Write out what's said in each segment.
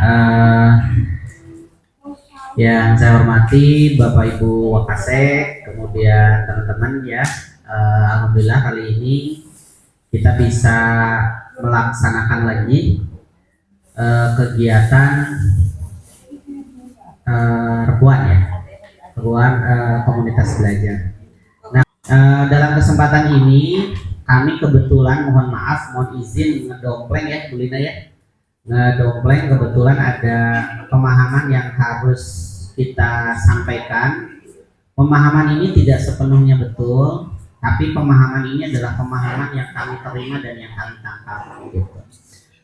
Eh, yang saya hormati Bapak Ibu Wakasek, kemudian teman-teman ya, alhamdulillah kali ini kita bisa melaksanakan lagi kegiatan rebuan ya, rebuan komunitas belajar. Nah, dalam kesempatan ini kami kebetulan mohon izin ngedompleng ya Bu Lina ya, ngedompleng kebetulan ada pemahaman yang harus kita sampaikan. Pemahaman ini tidak sepenuhnya betul, tapi pemahaman ini adalah pemahaman yang kami terima dan yang kami tangkap gitu.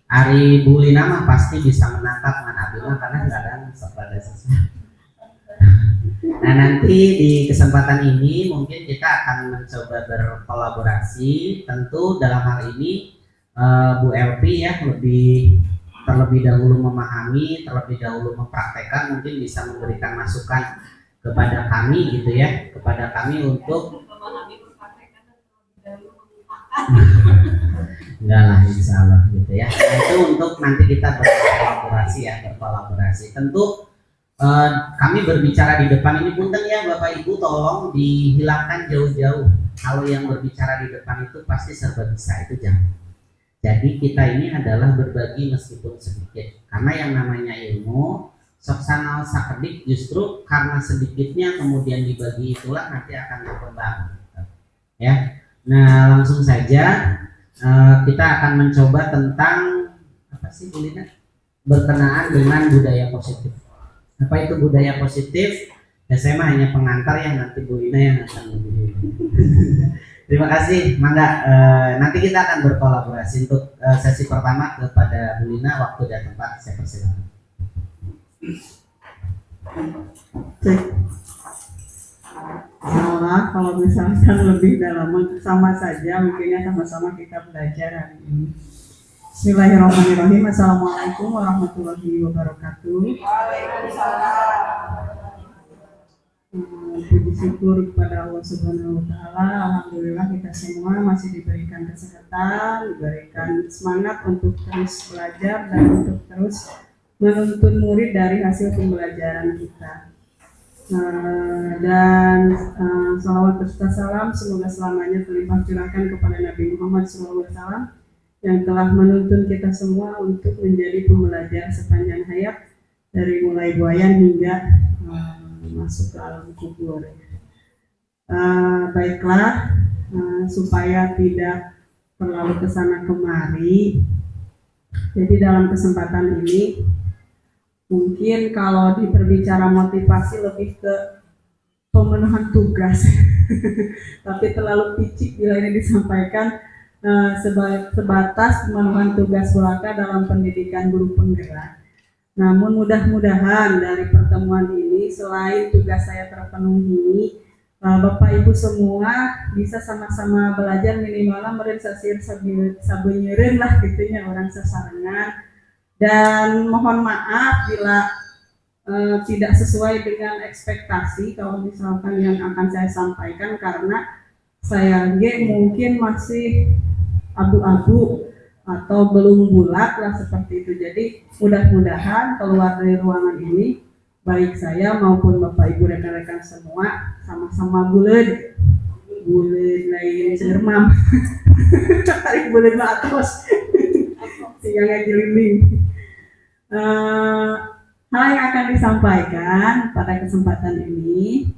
Ari Bu Lina mah pasti bisa menangkap dengan Abdullah karena kadang sepada sesuatu. Nah, nanti di kesempatan ini mungkin kita akan mencoba berkolaborasi. Tentu dalam hal ini Bu LP ya terlebih dahulu memahami, terlebih dahulu mempraktekkan, mungkin bisa memberikan masukan kepada kami gitu ya, kepada kami untuk enggak lah insya Allah gitu ya. Nah, itu untuk nanti kita berkolaborasi. Tentu kami berbicara di depan ini punten ya Bapak Ibu, tolong dihilangkan jauh-jauh. Kalau yang berbicara di depan itu pasti serba bisa, itu jangan. Jadi kita ini adalah berbagi meskipun sedikit, karena yang namanya ilmu soksanal sakedik justru karena sedikitnya kemudian dibagi itulah nanti akan berkembang ya. Nah, langsung saja kita akan mencoba tentang apa sih Bu Lina? Berkenaan dengan budaya positif. Apa itu budaya positif? Ya, saya mah hanya pengantar yang nanti Bu Lina yang akan lebih. Terima kasih, mangga nanti kita akan berkolaborasi untuk sesi pertama kepada Bu Lina, waktu dan tempat saya persilakan. Salah kalau misalkan lebih dalam sama saja, mungkinnya sama-sama kita belajar hari ini. Bismillahirrahmanirrahim. Assalamualaikum warahmatullahi wabarakatuh. Waalaikumsalam. Puji syukur kepada Allah Subhanahu wa Ta'ala. Alhamdulillah kita semua masih diberikan kesehatan, diberikan semangat untuk terus belajar dan untuk terus menuntun murid dari hasil pembelajaran kita. Dan salawat beserta salam semoga selamanya terlimpah curahkan kepada Nabi Muhammad SAW yang telah menuntun kita semua untuk menjadi pembelajar sepanjang hayat dari mulai buayan hingga masuk ke alam kubur. Baiklah, supaya tidak terlalu kesana kemari, jadi dalam kesempatan ini mungkin kalau diperbicara motivasi lebih ke pemenuhan tugas tapi terlalu picik bila ini disampaikan sebatas pemenuhan tugas belaka dalam pendidikan guru penggerak. Namun mudah-mudahan dari pertemuan ini selain tugas saya terpenuhi, Bapak Ibu semua bisa sama-sama belajar minimal meureun sasir sabeunyereun lah gitunya orang sasarengan. Dan mohon maaf bila tidak sesuai dengan ekspektasi kalau misalkan yang akan saya sampaikan, karena saya mungkin masih abu-abu atau belum bulat lah seperti itu. Jadi mudah-mudahan keluar dari ruangan ini baik saya maupun Bapak Ibu rekan-rekan semua sama-sama bulet lain cermam tarik bulet atas sehingga ngajeliling. Hal yang akan disampaikan pada kesempatan ini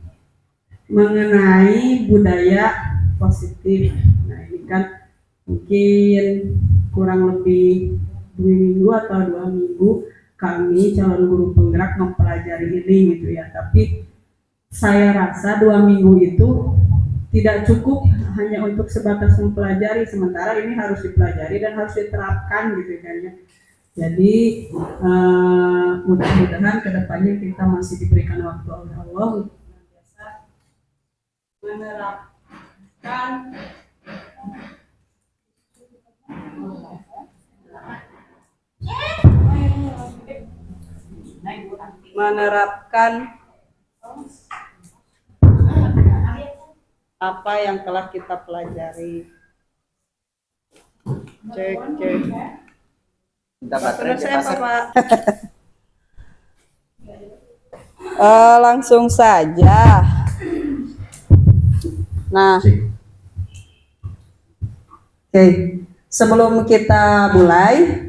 mengenai budaya positif. Nah, ini kan mungkin kurang lebih 2 minggu atau 2 minggu kami calon guru penggerak mempelajari ini gitu ya. Tapi saya rasa 2 minggu itu tidak cukup hanya untuk sebatas mempelajari, sementara ini harus dipelajari dan harus diterapkan gitu kan ya. Jadi mudah-mudahan kedepannya kita masih diberikan waktu oleh Allah untuk biasa menerapkan apa yang telah kita pelajari. Cek. Saya Pak. Langsung saja. Nah, oke. Sebelum kita mulai,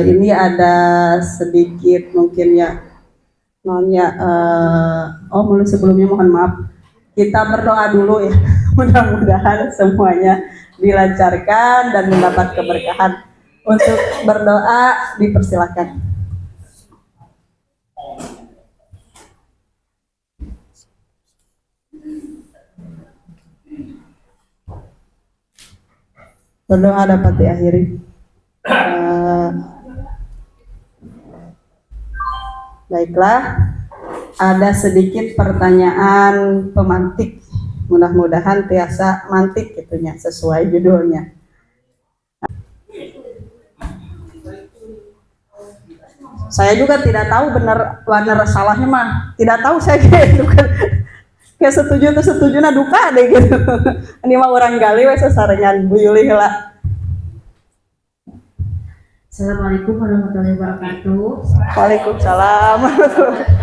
ini ada sedikit mungkin ya, sebelumnya mohon maaf. Kita berdoa dulu ya. Mudah-mudahan semuanya dilancarkan dan mendapat keberkahan. Untuk berdoa dipersilakan. Berdoa dapat diakhiri. Baiklah, ada sedikit pertanyaan pemantik. Mudah-mudahan tiasa mantik gitunya sesuai judulnya. Saya juga tidak tahu benar salahnya mah. Tidak tahu saya kayak setuju nah duka deh gitu. Ini mah orang gali we sasarengan Bu Yuli heula. Assalamualaikum warahmatullahi wabarakatuh. Waalaikumsalam.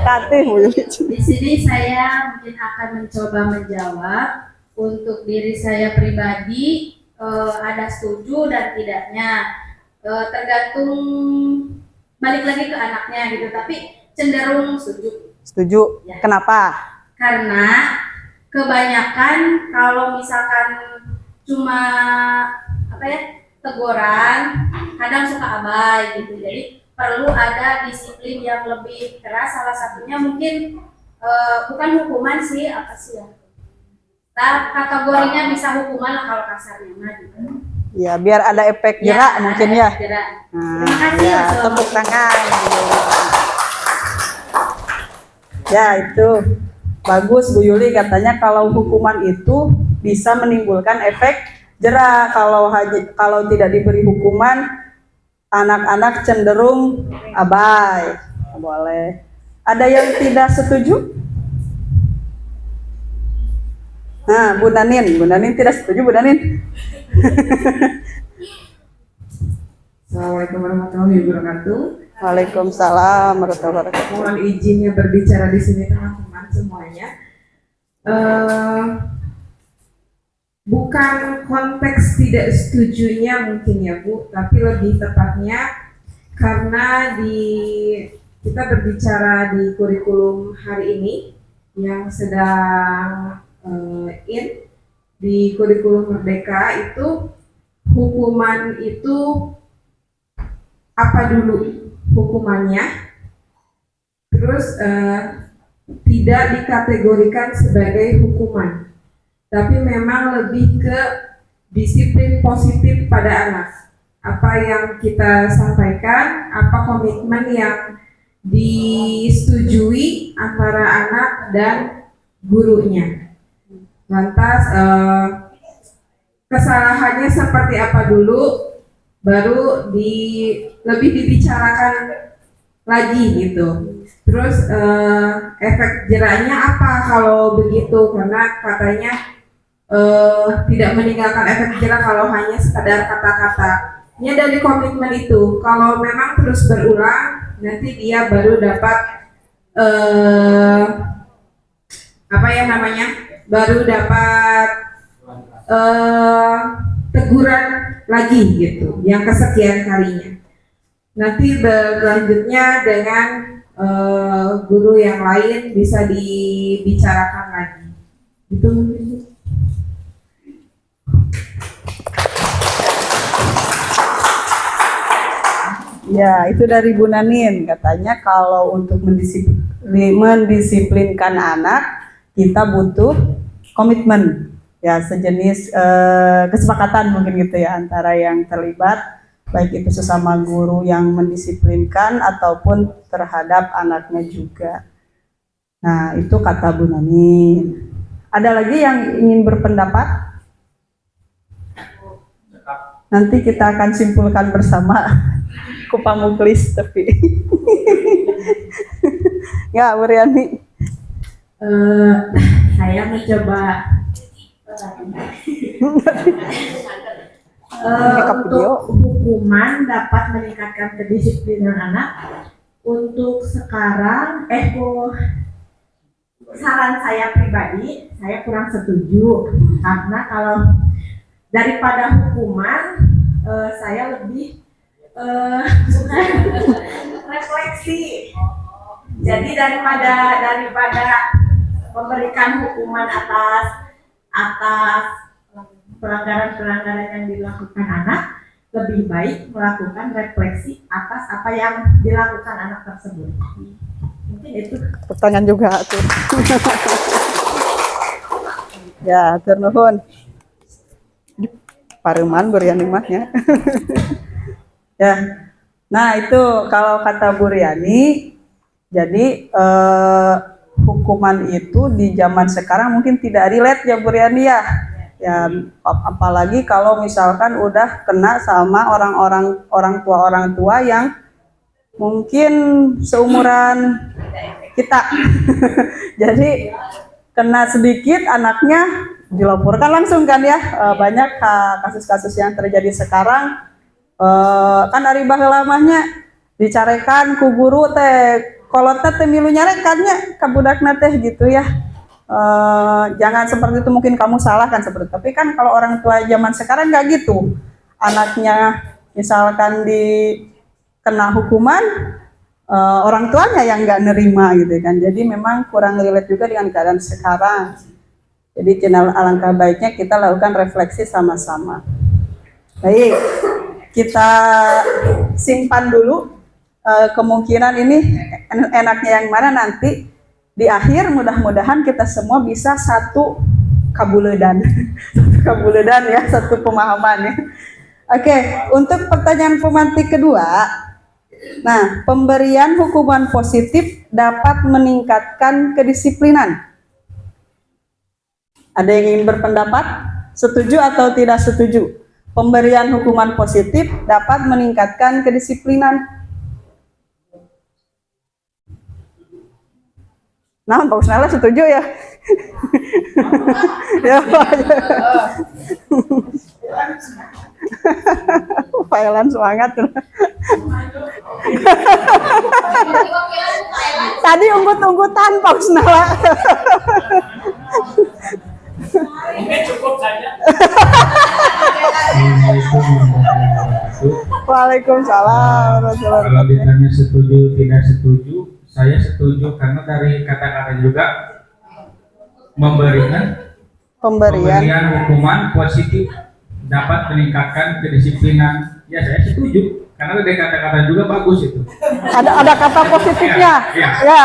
Tatih Bu Yuli. Di sini saya mungkin akan mencoba menjawab untuk diri saya pribadi, ada setuju dan tidaknya, tergantung balik lagi ke anaknya gitu. Tapi cenderung setuju. Setuju. Ya. Kenapa? Karena kebanyakan kalau misalkan cuma teguran, kadang suka abai gitu. Jadi perlu ada disiplin yang lebih keras. Salah satunya mungkin bukan hukuman sih, apa sih ya? Kategorinya bisa hukuman lah kalau kasarnya mah gitu. Ya, biar ada efek jerak mungkin ya. Jerak. Nah, Terima kasih. ya, tepuk tangan. Ya, itu bagus Bu Yuli katanya kalau hukuman itu bisa menimbulkan efek jerak. Kalau tidak diberi hukuman, anak-anak cenderung abai. Boleh. Ada yang tidak setuju? Nah, Bu Nanin tidak setuju, Bu Nanin. Assalamualaikum warahmatullahi wabarakatuh. Waalaikumsalam warahmatullahi wabarakatuh. Mohon izinnya berbicara di sini teman-teman semuanya. Bukan konteks tidak setujunya mungkin ya Bu, tapi lebih tepatnya karena kita berbicara di kurikulum hari ini yang sedang di kurikulum Merdeka itu hukuman itu apa dulu hukumannya, terus tidak dikategorikan sebagai hukuman, tapi memang lebih ke disiplin positif pada anak. Apa yang kita sampaikan, apa komitmen yang disetujui antara anak dan gurunya. Lantas kesalahannya seperti apa dulu, baru lebih dibicarakan lagi gitu. Terus efek jeraknya apa kalau begitu, karena katanya tidak meninggalkan efek jerak kalau hanya sekadar kata-kata. Ini dari komitmen itu, kalau memang terus berulang, nanti dia baru dapat baru dapat teguran lagi gitu, yang kesekian kalinya. Nanti berlanjutnya dengan guru yang lain bisa dibicarakan lagi. Itu mungkin. Ya, itu dari Bu Nanin. Katanya kalau untuk mendisiplinkan anak, kita butuh komitmen. Ya, sejenis kesepakatan mungkin gitu ya, antara yang terlibat, baik itu sesama guru yang mendisiplinkan ataupun terhadap anaknya juga. Nah, itu kata Bu Nanin. Ada lagi yang ingin berpendapat? Nanti kita akan simpulkan bersama. Kupamuklis tapi. Ya, Bu Riani. Saya mencoba untuk hukuman dapat meningkatkan kedisiplinan anak. Untuk sekarang saran saya pribadi, saya kurang setuju karena kalau daripada hukuman, saya lebih refleksi. Jadi daripada memberikan hukuman atas pelanggaran-pelanggaran yang dilakukan anak, lebih baik melakukan refleksi atas apa yang dilakukan anak tersebut. Mungkin itu Pertanyaan juga tuh. Ya, turnuhun. Pareman Buriani mahnya. Ya. Nah, itu kalau kata Buriani, jadi hukuman itu di zaman sekarang mungkin tidak relate ya Buriani ya. Ya, apalagi kalau misalkan udah kena sama orang tua yang mungkin seumuran kita. Jadi kena sedikit anaknya dilaporkan langsung kan ya. Banyak kasus-kasus yang terjadi sekarang, kan ari baheula dicarekan ku guru teh kolot teh milu nyarekannya ka budakna teh gitu ya. Jangan seperti itu, mungkin kamu salah kan seperti itu. Tapi kan kalau orang tua zaman sekarang nggak gitu, anaknya misalkan kena hukuman, orang tuanya yang nggak nerima gitu kan. Jadi memang kurang relate juga dengan keadaan sekarang. Jadi alangkah baiknya kita lakukan refleksi sama-sama. Baik, kita simpan dulu kemungkinan ini enaknya yang mana nanti. Di akhir mudah-mudahan kita semua bisa satu kabuledan, satu pemahaman ya. Oke, untuk pertanyaan pemantik kedua, nah pemberian hukuman positif dapat meningkatkan kedisiplinan. Ada yang ingin berpendapat? Setuju atau tidak setuju? Pemberian hukuman positif dapat meningkatkan kedisiplinan. Nah, Pak Usnala setuju ya? Ya, Pak. Thailand semangat. Tadi unggut-unggutan Pak Usnala. Mungkin cukup saja. Waalaikumsalam. Kalau ditanya setuju tidak setuju, saya setuju karena dari kata-kata juga pemberian hukuman positif dapat meningkatkan kedisiplinan. Ya, saya setuju karena dari kata-kata juga bagus itu. Ada kata positifnya. Ya. Ya.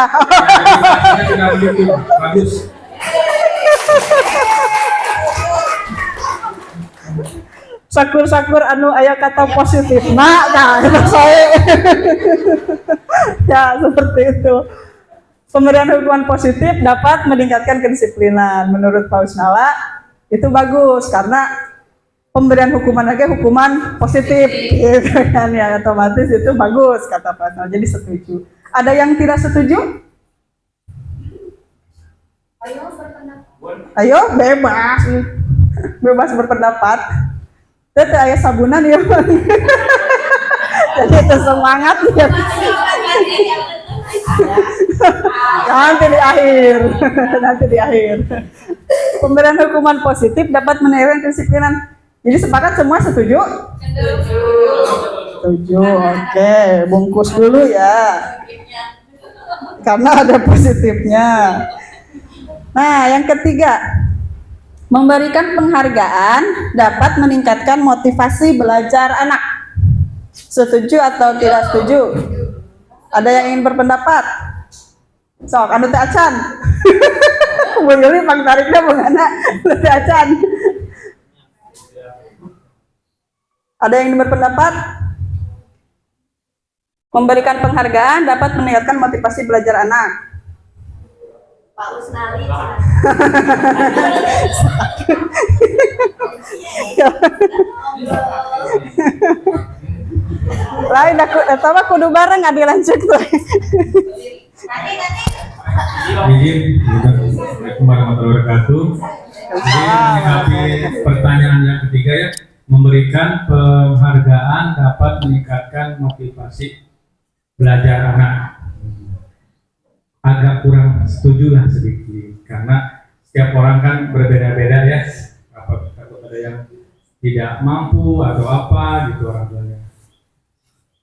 Sudah begitu bagus. Sakur-sakur anu aya kata positif. Nah, saya. Ya, seperti itu. Pemberian hukuman positif dapat meningkatkan kedisiplinan. Menurut Pak Usnala itu bagus karena pemberian hukuman lagi hukuman positif, gitu kan ya, otomatis itu bagus kata Pak Usnala. Jadi setuju. Ada yang tidak setuju? Ayo bebas, bebas berpendapat. Itu ayah sabunan ya. Jadi itu semangat ya. Nanti di akhir. Pemberian hukuman positif dapat meningkatkan kedisiplinan. Jadi sepakat semua setuju? Setuju. Oke, bungkus dulu ya. Karena ada positifnya. Nah, yang ketiga, memberikan penghargaan dapat meningkatkan motivasi belajar anak. Setuju atau tidak setuju? Ada yang ingin berpendapat? Sok, anu teh acan. Bener Bang tariknya bagaimana? Teh acan. Ada yang ingin berpendapat? Memberikan penghargaan dapat meningkatkan motivasi belajar anak. Pak Usnali. Lain aku sama kudu bareng nggak dilanjut tuh. Izin, Assalamualaikum warahmatullahi wabarakatuh. Jadi menanggapi pertanyaan yang ketiga ya, memberikan penghargaan dapat meningkatkan motivasi belajar anak. Agak kurang setuju lah sedikit karena setiap orang kan berbeda-beda ya, apa ada yang tidak mampu atau apa gitu orang tuanya.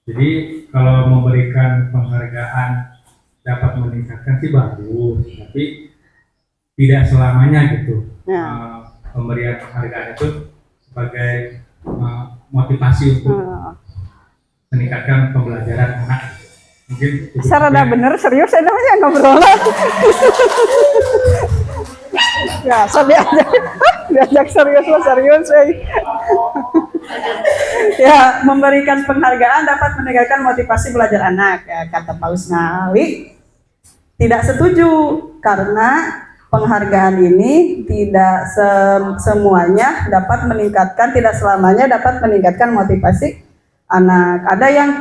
Jadi kalau memberikan penghargaan dapat meningkatkan sih bagus, tapi tidak selamanya gitu. Pemberian penghargaan itu sebagai motivasi untuk meningkatkan pembelajaran anak. Mungkin Sarada bener serius saya namanya ngobrol. Ya, saya diajak serius lah serius. Ya, memberikan penghargaan dapat meningkatkan motivasi belajar anak. Ya, kata Pak Usnali tidak setuju karena penghargaan ini tidak semuanya dapat meningkatkan, tidak selamanya dapat meningkatkan motivasi anak. Ada yang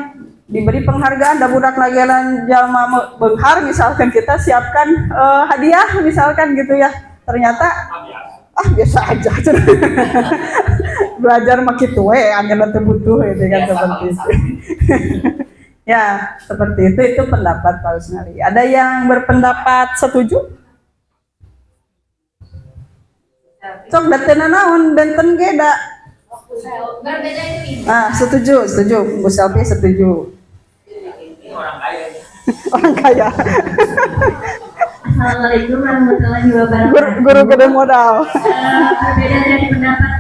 diberi penghargaan dan budak lagelan jalma benghar, misalkan kita siapkan hadiah misalkan gitu ya, ternyata biasa aja belajar makin tua angin butuh itu kan seperti itu. Ya seperti itu pendapat Pak Usnali. Ada yang berpendapat setuju? Cok datena naon benten ge da Berbeda itu setuju Bu Selvi setuju. Orang kaya. Assalamualaikum warahmatullahi wabarakatuh. Guru gede modal. Berbeda dari pendapat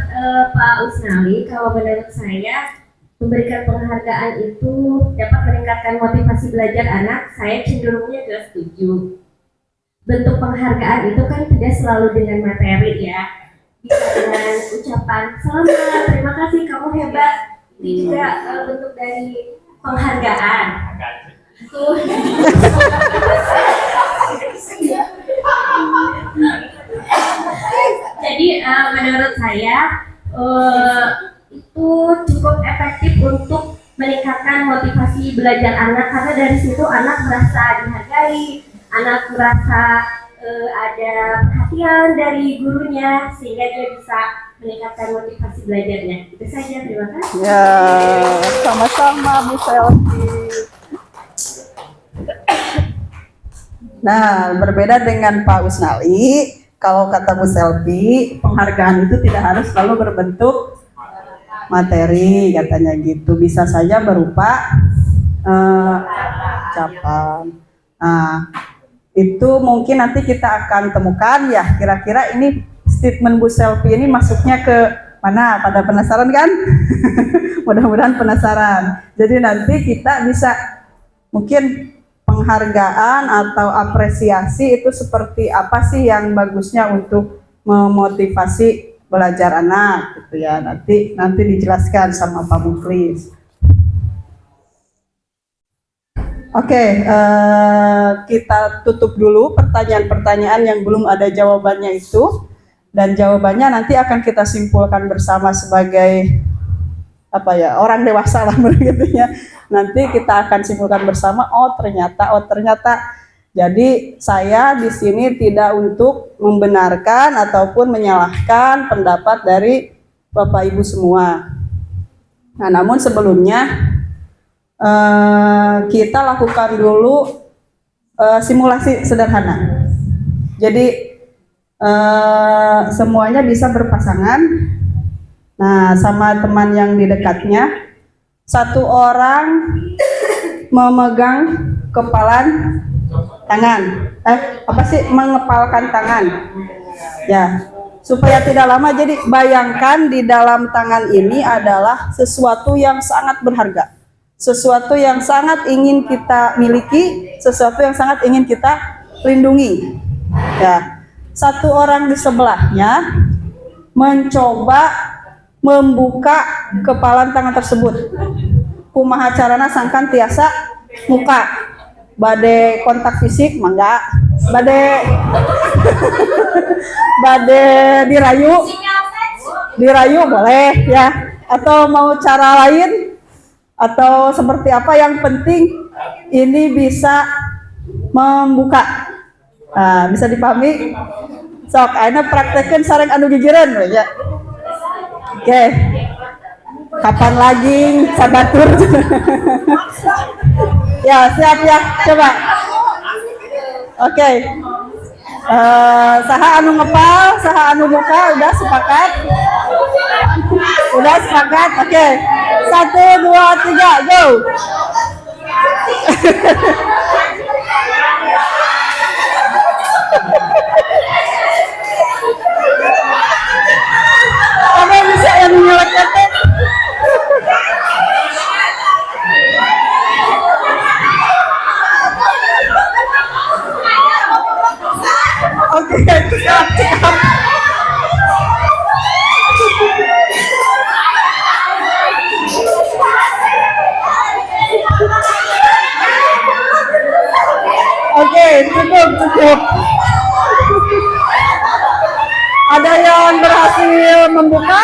Pak Usnali, kalau menurut saya memberikan penghargaan itu dapat meningkatkan motivasi belajar anak. Saya cenderungnya juga setuju. Bentuk penghargaan itu kan tidak selalu dengan materi ya, bisa dengan ucapan selamat, terima kasih kamu hebat, itu juga bentuk dari penghargaan. Tuh. Jadi menurut saya itu cukup efektif untuk meningkatkan motivasi belajar anak, karena dari situ anak merasa dihargai, anak merasa ada perhatian dari gurunya, sehingga dia bisa meningkatkan motivasi belajarnya. Itu saja, terima kasih. Ya, sama-sama Bu Selvi. Nah, berbeda dengan Pak Usnali, kalau kata Bu Selvi, penghargaan itu tidak harus selalu berbentuk materi, katanya gitu. Bisa saja berupa ucapan. Nah, itu mungkin nanti kita akan temukan ya, kira-kira ini statement Bu Selvi ini masuknya ke mana? Pada penasaran kan? Mudah-mudahan penasaran. Jadi nanti kita bisa mungkin penghargaan atau apresiasi itu seperti apa sih yang bagusnya untuk memotivasi belajar anak gitu ya. Nanti dijelaskan sama Pak Muklis. Oke, kita tutup dulu pertanyaan-pertanyaan yang belum ada jawabannya itu, dan jawabannya nanti akan kita simpulkan bersama sebagai apa ya, orang dewasa lah begitu ya. Nanti kita akan simpulkan bersama. Oh ternyata. Jadi saya di sini tidak untuk membenarkan ataupun menyalahkan pendapat dari Bapak Ibu semua. Nah, namun sebelumnya kita lakukan dulu simulasi sederhana. Jadi semuanya bisa berpasangan. Nah, sama teman yang di dekatnya, satu orang memegang kepalan tangan. Mengepalkan tangan. Ya, supaya tidak lama. Jadi bayangkan di dalam tangan ini adalah sesuatu yang sangat berharga. Sesuatu yang sangat ingin kita miliki, sesuatu yang sangat ingin kita lindungi. Ya, satu orang di sebelahnya mencoba membuka kepalan tangan tersebut. Kumaha carana sangkan tiasa muka. Bade kontak fisik mangga. Bade dirayu boleh ya. Atau mau cara lain atau seperti apa, yang penting ini bisa membuka. Nah, bisa dipahami? Sok, ayeuna praktekeun sareng anu gigireun we ya. Oke. Kapan lagi sabatur? Ya, siap ya. Coba. Oke. Saha anu ngepal, saha anu buka, udah sepakat? Udah sepakat? Oke. 1, 2, 3, go. Apa yang bisa yang menyelamatkan? Oke, cekap. Oke, cukup. Ada yang berhasil membuka?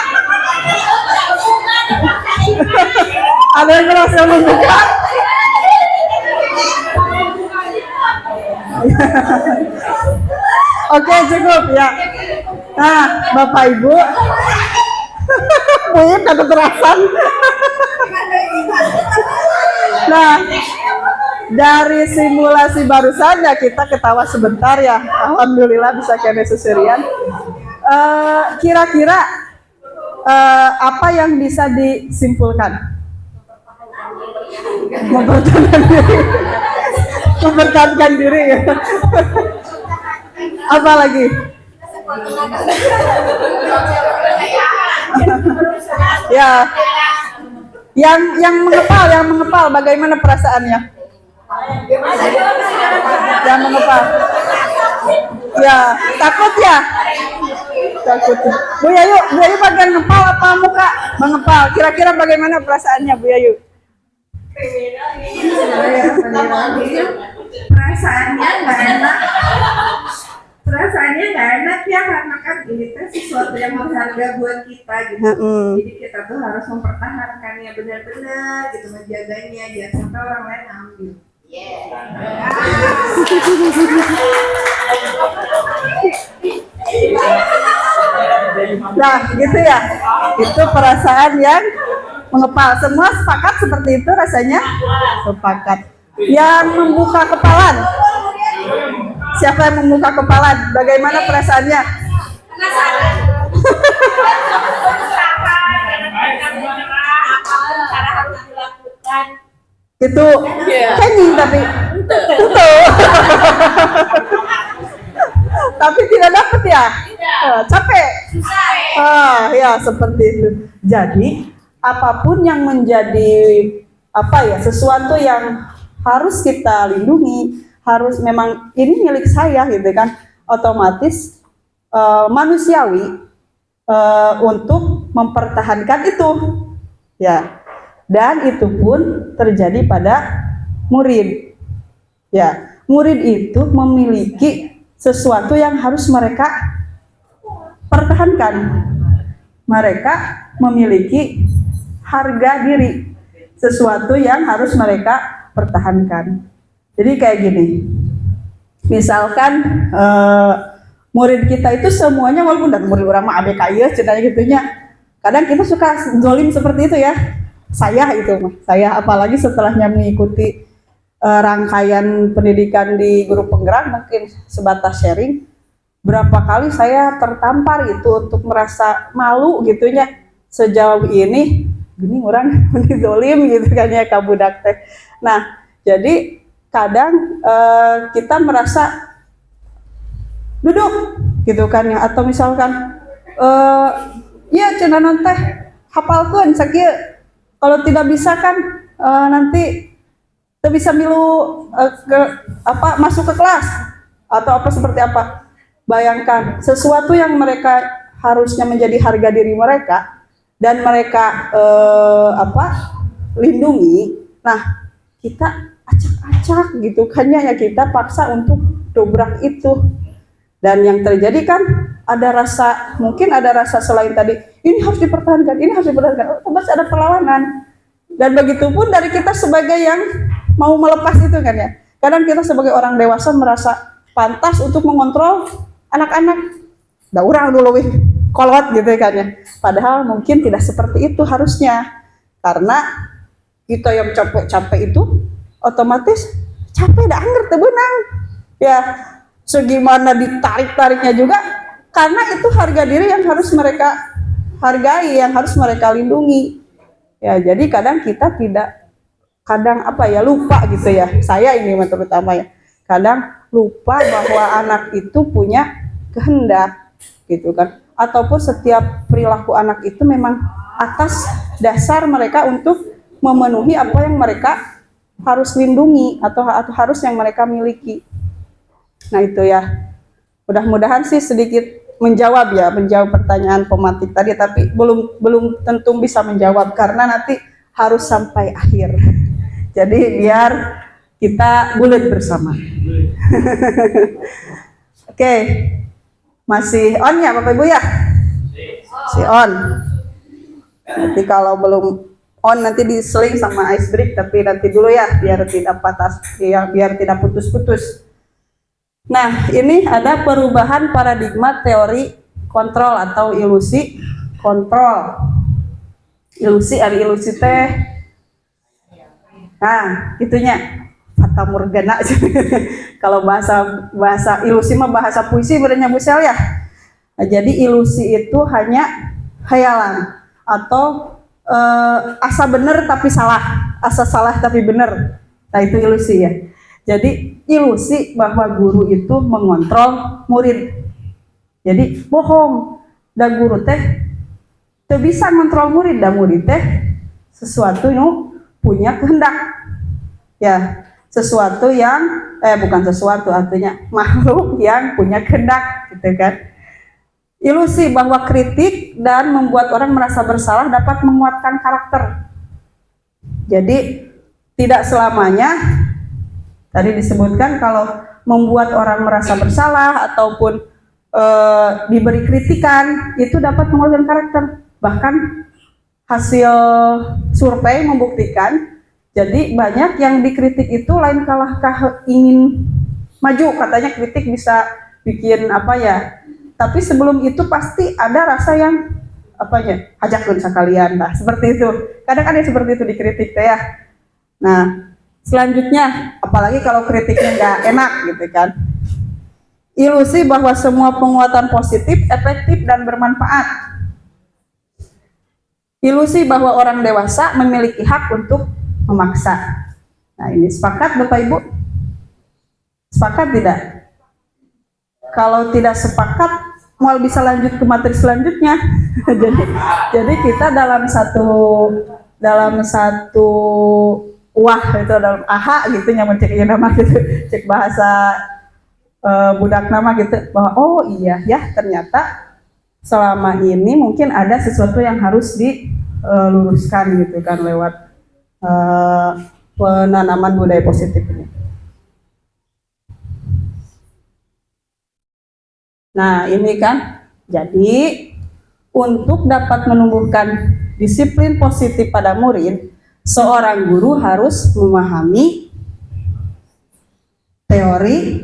Ada yang berhasil membuka? Oke, cukup ya. Nah, Bapak Ibu, mungkin kata terasan. Nah, dari simulasi barusan ya kita ketawa sebentar ya. Alhamdulillah bisa kena seserian. Kira-kira apa yang bisa disimpulkan? Mempertahankan diri ya. Apa lagi? Ya. Yang mengepal bagaimana perasaannya? Yang mengepal. Ya, takut ya? Takut. Bu Yayu bagian ngepal apa muka mengepal? Kira-kira bagaimana perasaannya Bu Yayu? Perasaannya nggak enak ya, karena kan ini teh sesuatu yang berharga buat kita gitu. Jadi kita tuh harus mempertahankannya benar-benar gitu, menjaganya jangan sampai orang lain ambil. Nah, gitu ya. Itu perasaan yang mengepal. Semua sepakat seperti itu rasanya? Sepakat. Yang membuka kepalan. Siapa yang membuka kepalan? Bagaimana perasaannya? Itu kening tapi itu. Tapi tidak dapat ya? Capek? Ya seperti itu. Jadi apapun yang menjadi sesuatu yang harus kita lindungi, harus memang ini milik saya gitu kan, otomatis manusiawi untuk mempertahankan itu ya. Dan itu pun terjadi pada murid ya. Murid itu memiliki sesuatu yang harus mereka pertahankan. Mereka memiliki harga diri, sesuatu yang harus mereka pertahankan. Jadi kayak gini, misalkan murid kita itu semuanya, walaupun dan murid orang mah ABK ya ceritanya gitunya, kadang kita suka zolim seperti itu ya. Saya apalagi setelahnya mengikuti rangkaian pendidikan di guru penggerak, mungkin sebatas sharing, berapa kali saya tertampar gitu untuk merasa malu gitunya, sejauh ini gini orang zolim gitu kan ya kabudak teh. Nah jadi kadang kita merasa duduk gitu kan ya, atau misalkan ya cenah teh hafalkeun sakieu, kalau tidak bisa kan nanti tidak bisa milu masuk ke kelas atau apa seperti apa. Bayangkan sesuatu yang mereka harusnya menjadi harga diri mereka dan mereka lindungi, nah kita acak-acak gitu kan ya, kita paksa untuk dobrak itu. Dan yang terjadi kan mungkin ada rasa selain tadi, ini harus dipertahankan, masih ada perlawanan. Dan begitu pun dari kita sebagai yang mau melepas itu kan ya. Kadang kita sebagai orang dewasa merasa pantas untuk mengontrol anak-anak. Da urang dulu kolot gitu kan ya. Padahal mungkin tidak seperti itu harusnya. Karena kita yang capek-capek itu otomatis capek dah angger teu beunang. Ya, segimana ditarik-tariknya juga, karena itu harga diri yang harus mereka hargai, yang harus mereka lindungi. Ya, jadi kadang kita kadang lupa gitu ya. Saya ini terutama ya, kadang lupa bahwa anak itu punya kehendak gitu kan. Ataupun setiap perilaku anak itu memang atas dasar mereka untuk memenuhi apa yang mereka harus lindungi atau harus yang mereka miliki. Nah itu ya, mudah-mudahan sih sedikit menjawab pertanyaan pematik tadi, tapi belum tentu bisa menjawab karena nanti harus sampai akhir. Jadi biar kita bulat bersama. Oke, masih on ya Bapak Ibu ya? Si on. Nanti kalau belum on nanti diseling sama ice break, tapi nanti dulu ya biar tidak putus-putus. Nah, ini ada perubahan paradigma teori kontrol atau ilusi kontrol. Ilusi teh. Nah, itunya fata morgana. Kalau bahasa ilusi mah bahasa puisi berenya Bu Sel ya. Nah, jadi ilusi itu hanya khayalan atau asa benar tapi salah, asa salah tapi benar. Nah, itu ilusi ya. Jadi ilusi bahwa guru itu mengontrol murid. Jadi bohong, dan guru teh bisa mengontrol murid, dan murid teh sesuatu yang punya kehendak. Ya, sesuatu yang bukan sesuatu, artinya makhluk yang punya kehendak, gitu kan. Ilusi bahwa kritik dan membuat orang merasa bersalah dapat menguatkan karakter. Jadi tidak selamanya tadi disebutkan kalau membuat orang merasa bersalah ataupun diberi kritikan itu dapat menguatkan karakter. Bahkan hasil survei membuktikan, jadi banyak yang dikritik itu lain kalahkah ingin maju, katanya kritik bisa bikin tapi sebelum itu pasti ada rasa yang hajakun sekalian lah, seperti itu. Kadang ada seperti itu dikritik ya. Nah, selanjutnya, apalagi kalau kritiknya nggak enak gitu kan. Ilusi bahwa semua penguatan positif, efektif, dan bermanfaat. Ilusi bahwa orang dewasa memiliki hak untuk memaksa. Nah ini sepakat Bapak Ibu? Sepakat tidak? Kalau tidak sepakat, mau bisa lanjut ke materi selanjutnya. jadi kita dalam satu dalam AHA gitu nyaman cek nama gitu, cek bahasa budak nama gitu, bahwa oh iya ya ternyata selama ini mungkin ada sesuatu yang harus diluruskan gitu kan lewat penanaman budaya positif ini. Nah ini kan, jadi untuk dapat menumbuhkan disiplin positif pada murid, seorang guru harus memahami teori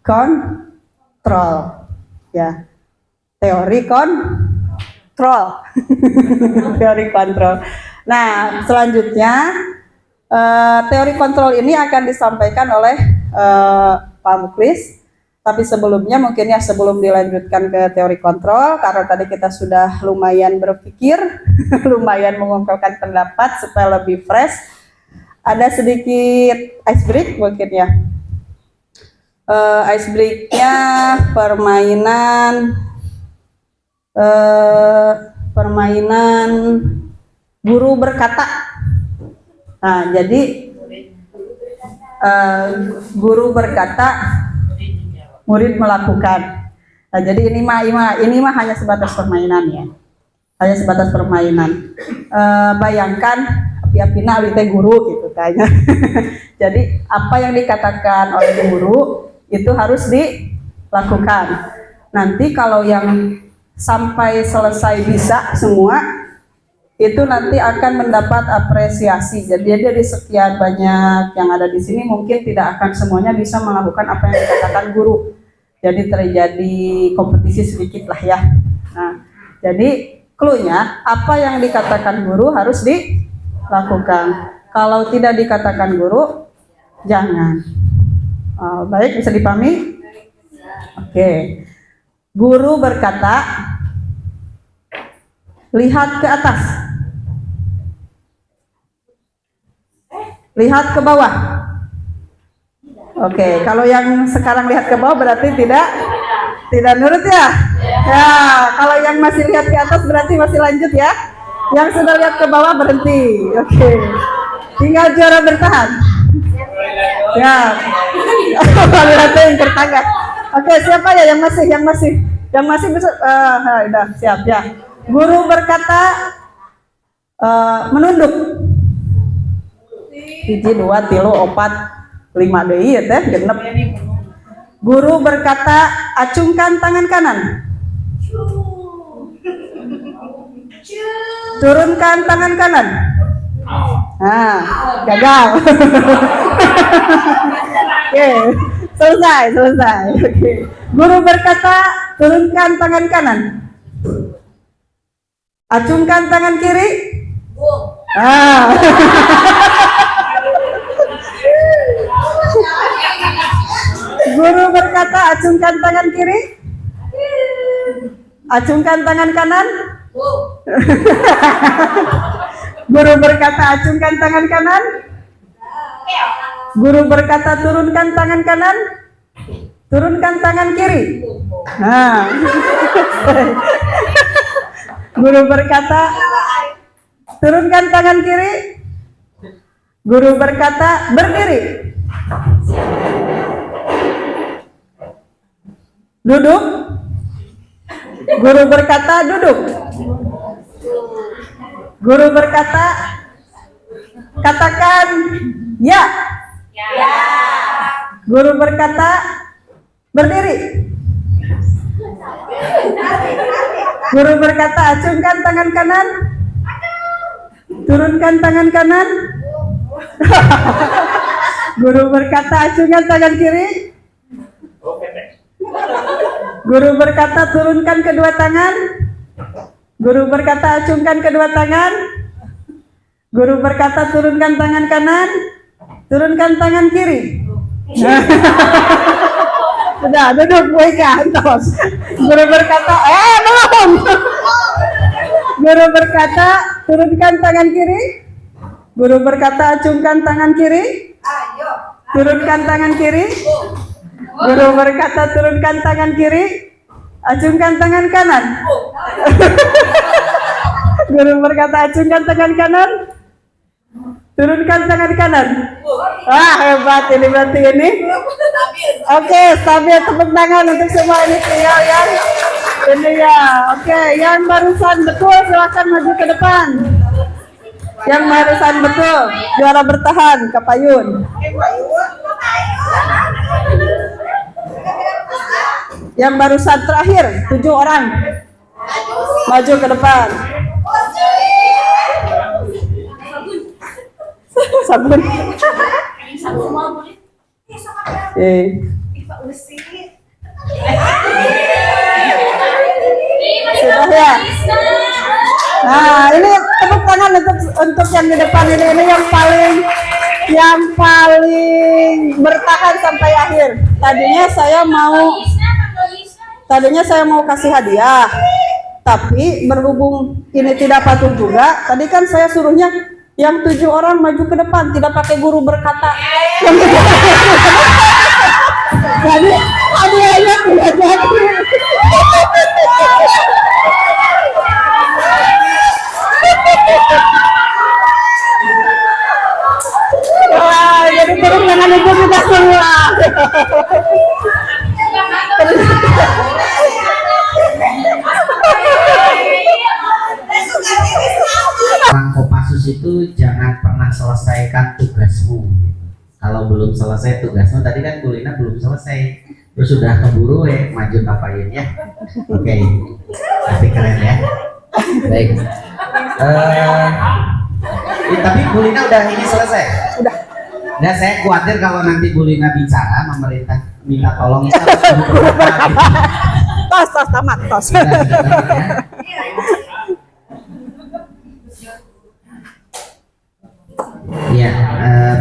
kontrol, ya, teori kontrol, teori kontrol. Nah, selanjutnya teori kontrol ini akan disampaikan oleh Pak Muklis. Tapi sebelumnya mungkin ya sebelum dilanjutkan ke teori kontrol, karena tadi kita sudah lumayan berpikir, lumayan mengungkapkan pendapat supaya lebih fresh, ada sedikit ice break mungkin ya. Ice breaknya permainan guru berkata. Nah, jadi guru berkata, murid melakukan. Nah, jadi ini mah hanya sebatas permainan ya, hanya sebatas permainan. Bayangkan api-apina abdi teh guru gitu kayaknya. Jadi apa yang dikatakan oleh guru itu harus dilakukan. Nanti kalau yang sampai selesai bisa semua, itu nanti akan mendapat apresiasi. Jadi dari sekian banyak yang ada di sini mungkin tidak akan semuanya bisa melakukan apa yang dikatakan guru. Jadi terjadi kompetisi sedikit lah ya. Nah, jadi clue-nya apa yang dikatakan guru harus dilakukan. Kalau tidak dikatakan guru, jangan. Baik, bisa dipahami? Oke. Guru berkata, lihat ke atas. Lihat ke bawah. Oke, kalau yang sekarang lihat ke bawah berarti tidak nurut ya. Ya, kalau yang masih lihat ke atas berarti masih lanjut ya. Yang sudah lihat ke bawah berhenti. Oke. Tinggal juara bertahan. Ya. Berarti yang tertangga. Oke, siapa ya yang masih bisa udah siap ya. Guru berkata menunduk. 1 2 3 4 5 deui ya teh genep. Guru berkata acungkan tangan kanan. Turunkan tangan kanan. Nah, gagal. Oke, selesai. Oke. Guru berkata turunkan tangan kanan. Acungkan tangan kiri. Guru berkata acungkan tangan kiri. Acungkan tangan kanan. Guru berkata acungkan tangan kanan. Guru berkata turunkan tangan kanan. Turunkan tangan kiri. Nah. Guru berkata turunkan tangan kiri. Guru berkata berdiri. Duduk. Guru berkata duduk. Guru berkata katakan ya. Guru berkata berdiri. Guru berkata acungkan tangan kanan. Turunkan tangan kanan. Guru berkata acungkan tangan kiri. Guru berkata turunkan kedua tangan. Guru berkata acungkan kedua tangan. Guru berkata turunkan tangan kanan. Turunkan tangan kiri. Sudah duduk Boyka antos. Guru berkata belum. Guru berkata turunkan tangan kiri. Guru berkata acungkan tangan kiri. Turunkan tangan kiri. Guru berkata turunkan tangan kiri. Acungkan tangan kanan. Guru berkata acungkan tangan kanan. Turunkan tangan kanan. Wah, hebat ini berarti ini. Oke, stabil, tepuk tangan untuk semua ini yang ini ya. Oke, yang barusan betul silakan maju ke depan. Yang barusan betul juara bertahan Kapayun. Yang barusan terakhir 7 orang maju ke depan. Sabun. Sudah ya. Nah, ini tepuk tangan untuk yang di depan ini yang paling bertahan sampai akhir. Tadinya saya mau kasih hadiah, tapi berhubung ini tidak patuh juga, tadi kan saya suruhnya yang 7 orang maju ke depan, tidak pakai guru berkata. Jadi hadiahnya tidak jadi. Wah, jadi turun tangan itu kita semua. Orang Kopassus itu jangan pernah selesaikan tugasmu. Kalau belum selesai tugasmu, tadi kan Bu Lina belum selesai, terus sudah keburu maju Kapayun ya. Oke, tapi keren ya. Baik. Tapi Bu Lina udah ini selesai. Udah. Nah, saya khawatir kalau nanti Bu Lina bicara, pemerintah minta tolong itu harus Tamat. Ya,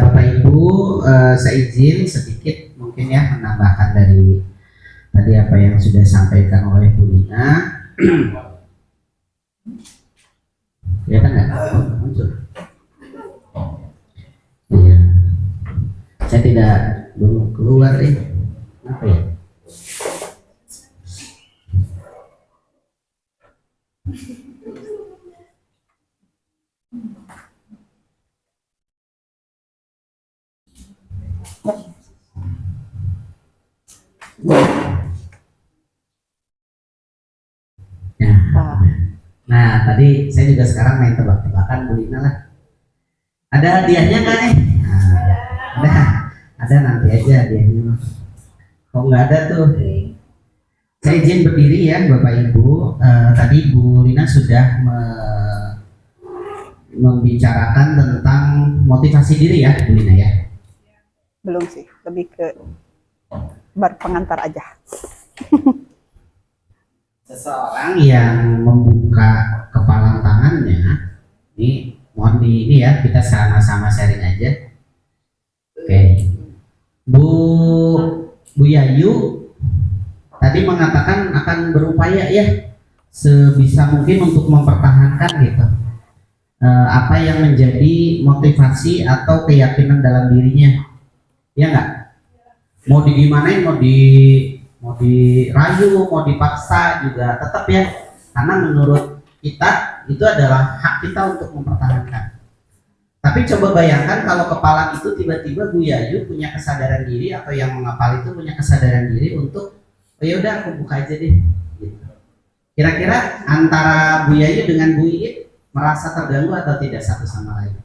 Bapak Ibu, saya izin sedikit mungkin ya menambahkan dari tadi apa yang sudah disampaikan oleh Bu Lina. Kelihatan nggak? Muncul. Iya. Saya tidak belum keluar apa ya? Nah, tadi saya juga sekarang main tebak-tebakan Bu Lina lah. Ada hadiahnya nggak nih? Nah, ada nanti aja hadiahnya. Kok nggak ada tuh? Saya izin berdiri ya Bapak Ibu. Tadi Bu Lina sudah membicarakan tentang motivasi diri ya Bu Lina ya? Belum sih, lebih ke berpengantar aja. Seseorang yang membuka kepalang tangannya, ini mohon ini ya, kita sama-sama sharing aja. Oke, Bu Yayu tadi mengatakan akan berupaya ya sebisa mungkin untuk mempertahankan gitu apa yang menjadi motivasi atau keyakinan dalam dirinya, ya nggak? Mau digimanain, mau dirayu, mau dipaksa juga tetap ya, karena menurut kita itu adalah hak kita untuk mempertahankan. Tapi coba bayangkan kalau kepala itu tiba-tiba Bu Yayu punya kesadaran diri, atau yang mengapal itu punya kesadaran diri untuk oh ya udah aku buka aja deh gitu. Kira-kira antara Bu Yayu dengan Bu Iit merasa terganggu atau tidak satu sama lain?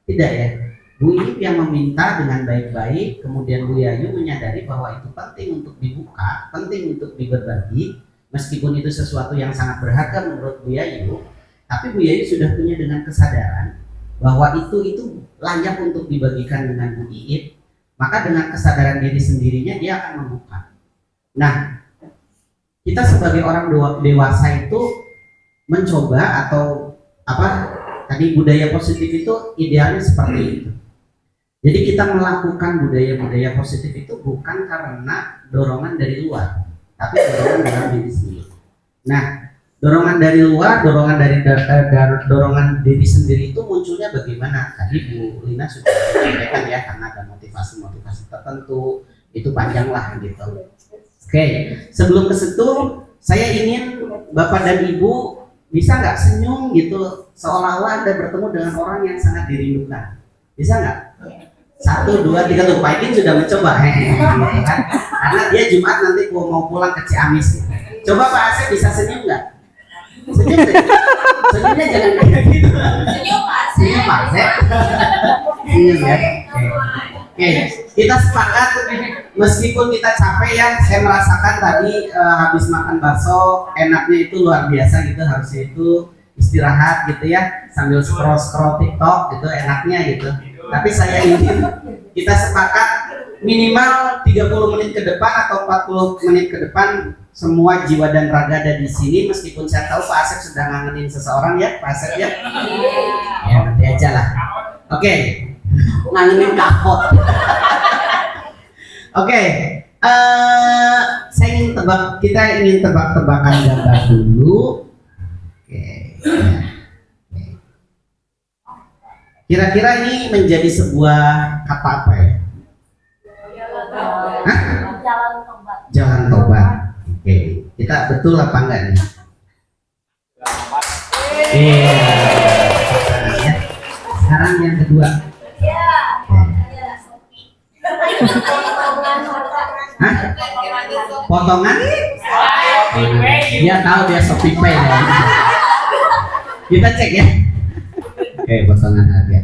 Tidak ya. Bu Iit yang meminta dengan baik-baik, kemudian Bu Yayu menyadari bahwa itu penting untuk dibuka, penting untuk berbagi, meskipun itu sesuatu yang sangat berharga menurut Bu Yayu, tapi Bu Yayu sudah punya dengan kesadaran bahwa itu layak untuk dibagikan dengan Bu Iit, maka dengan kesadaran diri sendirinya dia akan membuka. Nah, kita sebagai orang dewasa itu mencoba atau tadi budaya positif itu idealnya seperti itu. Jadi kita melakukan budaya-budaya positif itu bukan karena dorongan dari luar, tapi dorongan dalam diri sendiri. Nah, dorongan dari luar, dorongan diri sendiri itu munculnya bagaimana? Tadi Bu Lina sudah sampaikan ya, karena ada motivasi-motivasi tertentu, itu panjang lah gitu. Oke, sebelum ke situ, saya ingin Bapak dan Ibu bisa nggak senyum gitu, seolah-olah Anda bertemu dengan orang yang sangat dirindukan. Bisa nggak? 1, 2, 3 tuh, Pak Ikin sudah mencoba kan? Karena dia Jumat nanti mau pulang ke Ciamis gitu. Coba Pak Asep bisa senyum nggak? Senyum deh. Senyumnya jangan kayak gitu. Senyum Pak Asep. Senyum ya. Oke, kita sepakat meskipun kita capek ya, saya merasakan tadi habis makan bakso enaknya itu luar biasa gitu, harusnya itu istirahat gitu ya sambil scroll TikTok gitu enaknya gitu. Tapi saya ingin kita sepakat minimal 30 menit ke depan atau 40 menit ke depan semua jiwa dan raga ada di sini, meskipun saya tahu Pak Asep sudah ngangenin seseorang ya, Pak Asep ya. Ya nanti aja lah. Oke. Ngangenin kapot. Oke. Kita ingin tebak-tebakan gambar dulu. Oke. Kira-kira ini menjadi sebuah kata apa ya? Jalan tobat. Oke, kita betul apa enggak nih? Iya. Sekarang yang kedua. Hah? Potongan? Dia tahu dia Shopee Pay ya. Kita cek ya. Oke, potongan harga.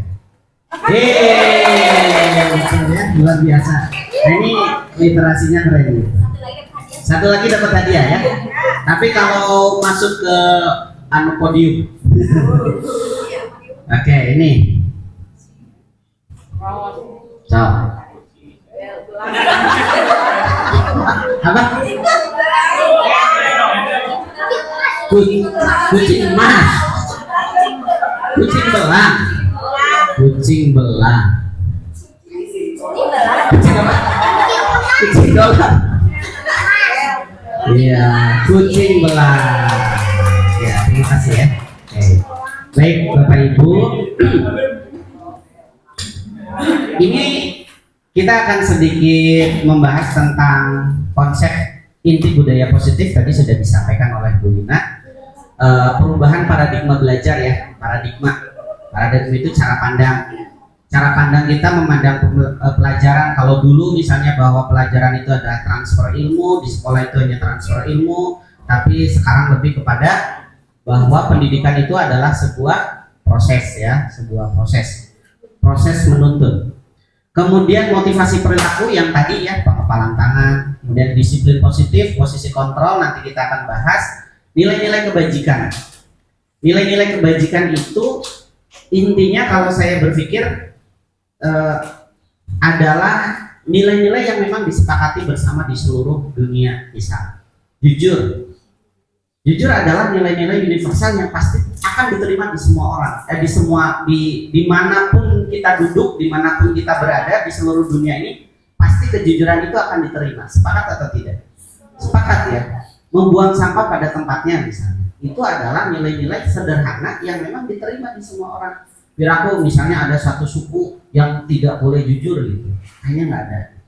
Ya, luar biasa. Nah, ini literasinya keren gitu. Satu lagi dapat hadiah ya. Tapi kalau masuk ke podium. Oke, ini. Apa? Kucing emas. Kucing belang. Kucing belang. Kucing apa? Kucing dolar. Iya, kucing belah. Ya, terima kasih ya. Oke. Baik, Bapak Ibu. Ini kita akan sedikit membahas tentang konsep inti budaya positif. Tadi sudah disampaikan oleh Bu Lina. Perubahan paradigma belajar ya, paradigma itu cara pandang kita memandang pelajaran. Kalau dulu misalnya bahwa pelajaran itu adalah transfer ilmu, di sekolah itu hanya transfer ilmu, tapi sekarang lebih kepada bahwa pendidikan itu adalah sebuah proses ya, proses menuntun. Kemudian motivasi perilaku yang tadi ya, pengepalan tangan, kemudian disiplin positif, posisi kontrol, nanti kita akan bahas nilai-nilai kebajikan. Nilai-nilai kebajikan itu intinya kalau saya berpikir adalah nilai-nilai yang memang disepakati bersama di seluruh dunia. Misal jujur adalah nilai-nilai universal yang pasti akan diterima di semua orang, dimanapun kita duduk, dimanapun kita berada di seluruh dunia ini, pasti kejujuran itu akan diterima. Sepakat atau tidak? Sepakat ya. Membuang sampah pada tempatnya misalnya, itu adalah nilai-nilai sederhana yang memang diterima di semua orang. Biar aku misalnya ada satu suku yang tidak boleh jujur gitu, kayaknya nggak ada.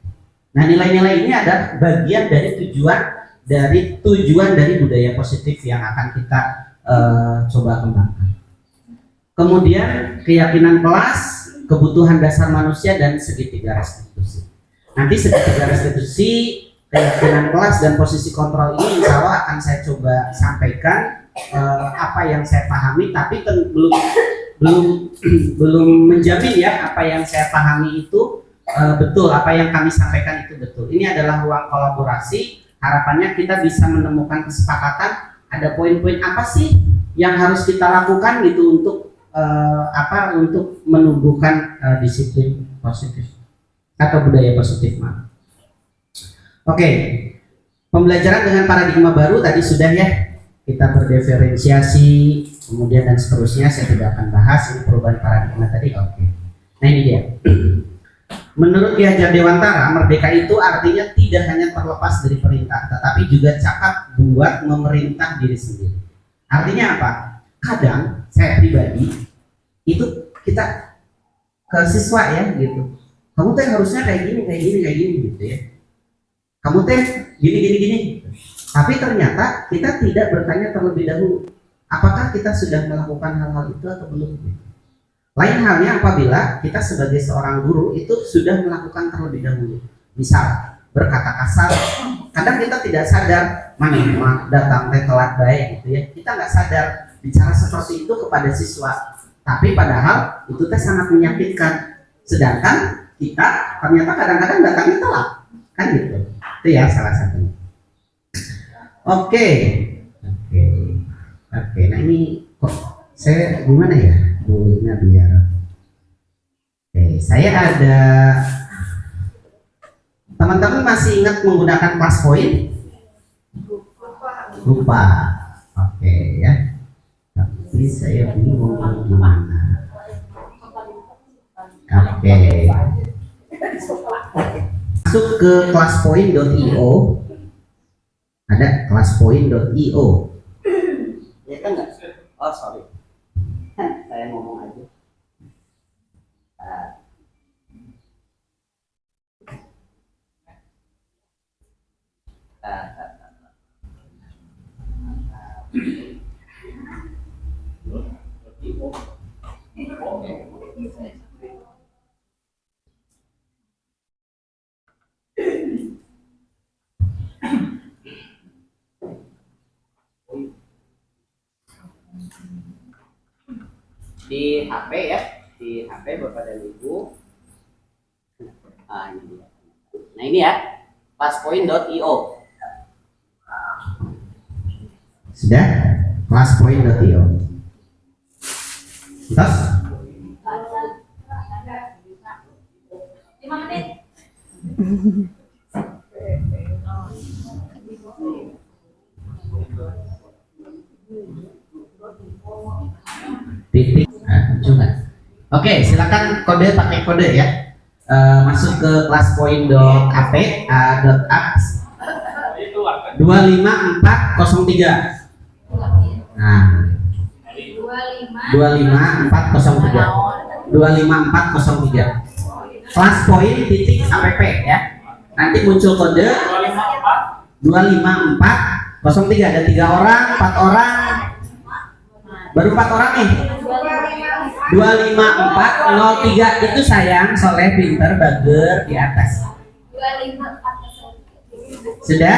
Nah, nilai-nilai ini adalah bagian dari tujuan dari budaya positif yang akan kita coba kembangkan. Kemudian keyakinan kelas, kebutuhan dasar manusia, dan segitiga restitusi. Nanti segitiga restitusi, keyakinan kelas, dan posisi kontrol ini insya Allah akan saya coba sampaikan apa yang saya pahami, tapi belum menjamin ya apa yang saya pahami itu betul, apa yang kami sampaikan itu betul. Ini adalah ruang kolaborasi. Harapannya kita bisa menemukan kesepakatan, ada poin-poin apa sih yang harus kita lakukan gitu untuk untuk menumbuhkan disiplin positif atau budaya positif. Oke, pembelajaran dengan paradigma baru tadi sudah ya, kita berdiferensiasi, kemudian dan seterusnya saya tidak akan bahas ini perubahan paradigma tadi. Oke. Nah ini dia. Menurut Ki Hajar Dewantara, merdeka itu artinya tidak hanya terlepas dari perintah, tetapi juga cakap buat memerintah diri sendiri. Artinya apa? Kadang saya pribadi itu kita ke siswa ya gitu. Kamu teh harusnya kayak gini gitu ya. Kamu teh gini. Tapi ternyata kita tidak bertanya terlebih dahulu, apakah kita sudah melakukan hal-hal itu atau belum. Lain halnya apabila kita sebagai seorang guru itu sudah melakukan terlebih dahulu. Misal berkata kasar, kadang kita tidak sadar, mana datang telat baik gitu ya. Kita nggak sadar bicara seperti itu kepada siswa, tapi padahal itu teh sangat menyakitkan. Sedangkan kita ternyata kadang-kadang datangnya telat, kan gitu. Itu ya salah satunya. Oke. Nah ini kok saya gimana ya, Bu Lina biar. Oke, saya ada. Teman-teman masih ingat menggunakan class point? Lupa. Oke ya. Tapi saya bingung gimana. Oke. Masuk ke classpoint.io. Ada classpoint.io. Ya kan enggak? Oh sorry. Saya ngomong aja. Di HP ya, di HP Bapak dan Ibu. Ini dia. Nah ini ya, classpoint.io. Sudah? Classpoint.io. Terus? 5 menit. Titik juga. Oke, silakan kode, pakai kode ya. Masuk ke classpoint.ap.apps. 25403. Nah, 25403. 25403. Kelas poin titik APP ya. Nanti muncul kode 25403. Ada 3 orang, 4 orang. Baru 4 orang nih. 25403 itu sayang, soleh, pinter, bager di atas. Sudah?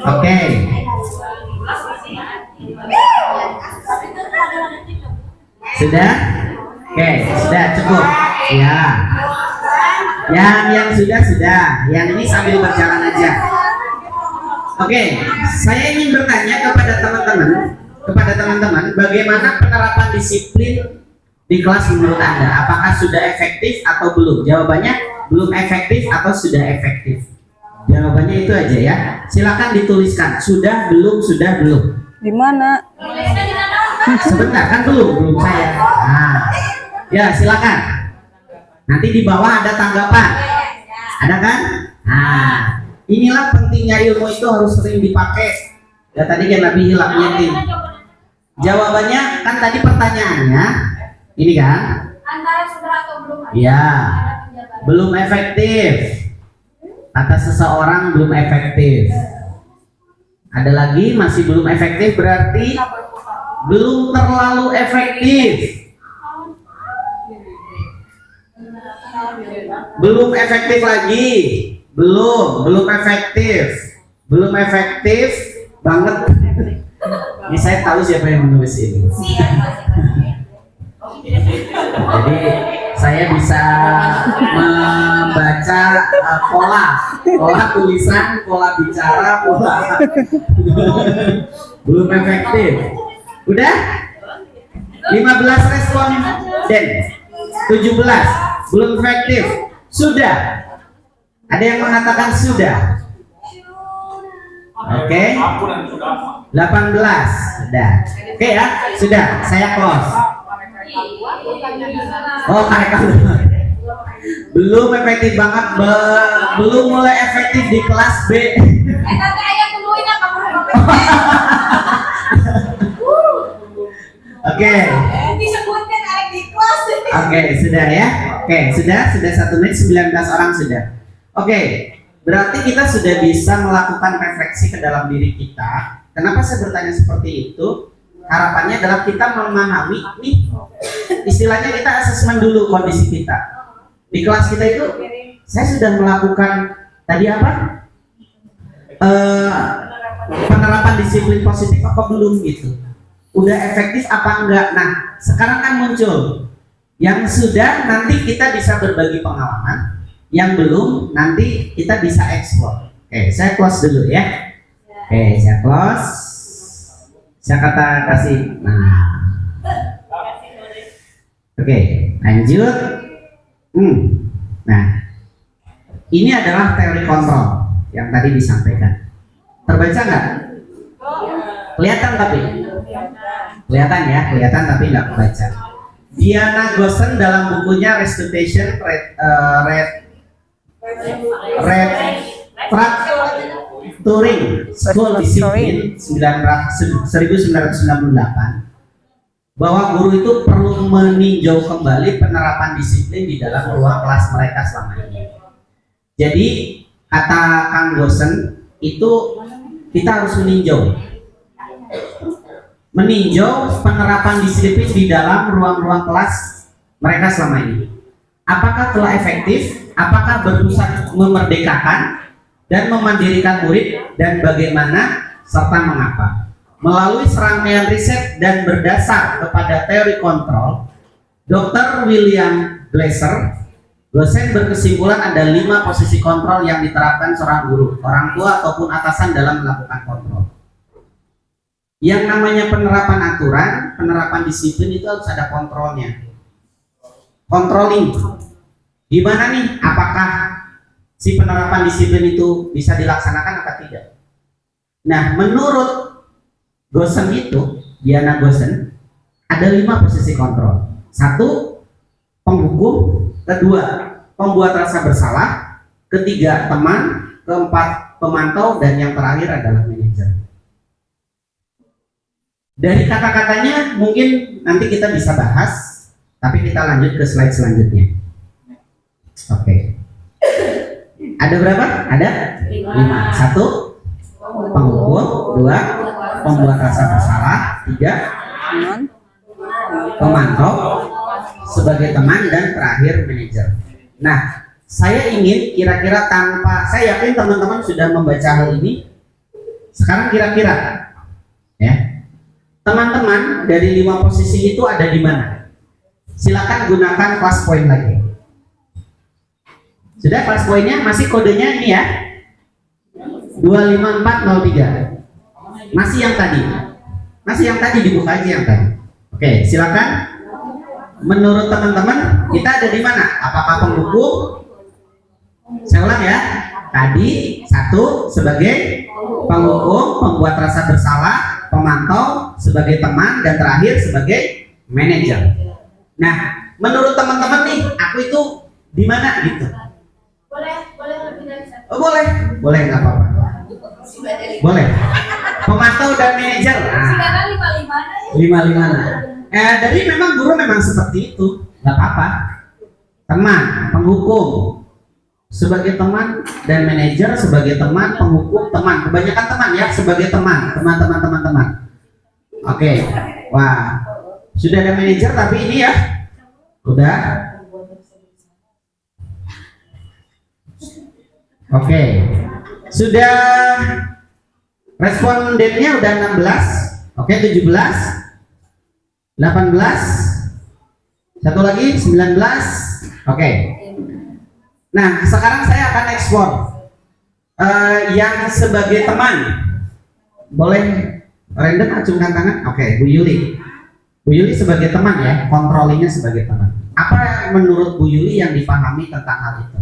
Oke. Sudah? Oke, sudah cukup. Ya. Yang sudah. Yang ini sambil berjalan aja. Oke, saya ingin bertanya kepada teman-teman, bagaimana penerapan disiplin di kelas menurut Anda? Apakah sudah efektif atau belum? Jawabannya belum efektif atau sudah efektif. Jawabannya itu aja ya. Silakan dituliskan. Sudah, belum, sudah, belum. Di mana? Sebentar, kan belum saya. Nah, ya silakan. Nanti di bawah ada tanggapan. Ada kan? Nah, inilah pentingnya ilmu itu harus sering dipakai. Ya tadi kan Nabi hilang yakin. Jawabannya kan tadi pertanyaannya ini kan? Antara sudah atau belum? Iya. Belum efektif. Kata seseorang belum efektif. Ada lagi masih belum efektif, berarti belum terlalu efektif. Belum efektif lagi. Belum efektif. Belum efektif banget. Ini saya tahu siapa yang menulis ini. Jadi saya bisa membaca pola tulisan, pola bicara, pola belum efektif. Udah? 15 responden, 17 belum efektif. Sudah? Ada yang mengatakan sudah? Oke. 18 sudah. Oke ya, sudah. Saya close. Oh, mereka belum efektif banget, belum mulai efektif di kelas B. Oke. Oke, sudah ya. Oke, sudah 1 menit 19 orang sudah. Oke, berarti kita sudah bisa melakukan refleksi ke dalam diri kita. Kenapa saya bertanya seperti itu? Harapannya adalah kita memahami nih, istilahnya kita asesmen dulu kondisi kita di kelas kita itu. Saya sudah melakukan tadi apa, penerapan disiplin positif apa belum gitu, udah efektif apa enggak. Nah sekarang kan muncul yang sudah, nanti kita bisa berbagi pengalaman, yang belum nanti kita bisa eksplor. Oke, saya close dulu ya. Oke, saya close. Saya kasih. Nah, oke, lanjut. Nah, ini adalah teori kontrol yang tadi disampaikan. Terbaca nggak? Kelihatan tapi? Kelihatan ya, kelihatan tapi nggak kebaca. Diana Gosen dalam bukunya Restitution Turing School Discipline 1998, bahwa guru itu perlu meninjau kembali penerapan disiplin di dalam ruang kelas mereka selama ini. Jadi kata Kang Gosen itu kita harus meninjau penerapan disiplin di dalam ruang-ruang kelas mereka selama ini. Apakah telah efektif? Apakah berusaha memerdekakan dan memandirikan murid, dan bagaimana serta mengapa? Melalui serangkaian riset dan berdasar kepada teori kontrol, Dr. William Glasser, dosen, berkesimpulan ada 5 posisi kontrol yang diterapkan seorang guru, orang tua ataupun atasan dalam melakukan kontrol. Yang namanya penerapan aturan, penerapan disiplin itu harus ada kontrolnya. Controlling. Gimana nih? Apakah si penerapan disiplin itu bisa dilaksanakan atau tidak? Nah, menurut Gosen itu, Diana Gosen, ada 5 posisi kontrol. 1, penghukum. 2, pembuat rasa bersalah. 3, teman. keempat pemantau, dan yang terakhir adalah manajer. Dari kata-katanya mungkin nanti kita bisa bahas, tapi kita lanjut ke slide selanjutnya. Oke. Ada berapa? Ada 5. 1 penghukum, 2 pembuat rasa bersalah, 3 pemantau sebagai teman, dan terakhir manajer. Nah, saya ingin kira-kira tanpa, saya yakin teman-teman sudah membaca hal ini. Sekarang kira-kira ya, teman-teman dari 5 posisi itu ada di mana? Silakan gunakan class point lagi. Sudah class pointnya? Masih kodenya ini ya, 25403. Masih yang tadi? Masih yang tadi, dibuka aja yang tadi. Oke, silakan. Menurut teman-teman kita ada di mana? Apakah penghukum? Saya ulang ya. Tadi 1 sebagai penghukum, pembuat rasa bersalah, pemantau sebagai teman, dan terakhir sebagai manajer. Nah, menurut teman-teman nih, aku itu di mana gitu? Boleh lebih dari satu. Oh, boleh nggak apa-apa. Boleh. Pemantau dan manajer. Sekarang 5-5 ya. Dari memang guru memang seperti itu, nggak apa-apa. Teman, penghukum sebagai teman, dan manajer sebagai teman, penghukum teman. Kebanyakan teman ya, sebagai teman. Oke. Wah, sudah ada manajer tapi ini ya, udah. Oke. Sudah, respondennya udah 16. Oke, 17, 18, satu lagi 19. Oke. Nah, sekarang saya akan ekspor yang sebagai teman. Boleh random acungkan tangan. Oke, Bu Yuli. Bu Yuli sebagai teman ya, kontrolinya sebagai teman. Apa menurut Bu Yuli yang dipahami tentang hal itu?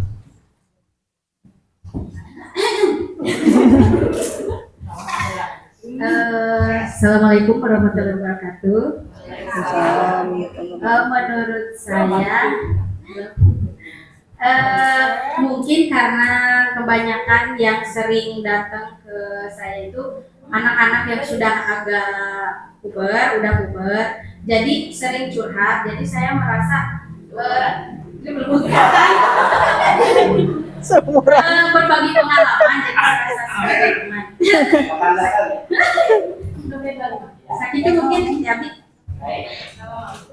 Assalamualaikum warahmatullahi wabarakatuh. Menurut saya, mungkin karena kebanyakan yang sering datang ke saya itu anak-anak yang sudah agak udah puber, jadi sering curhat. Jadi saya merasa berbagi pengalaman, jadi merasa sebagai teman. Sakit itu mungkin jadi.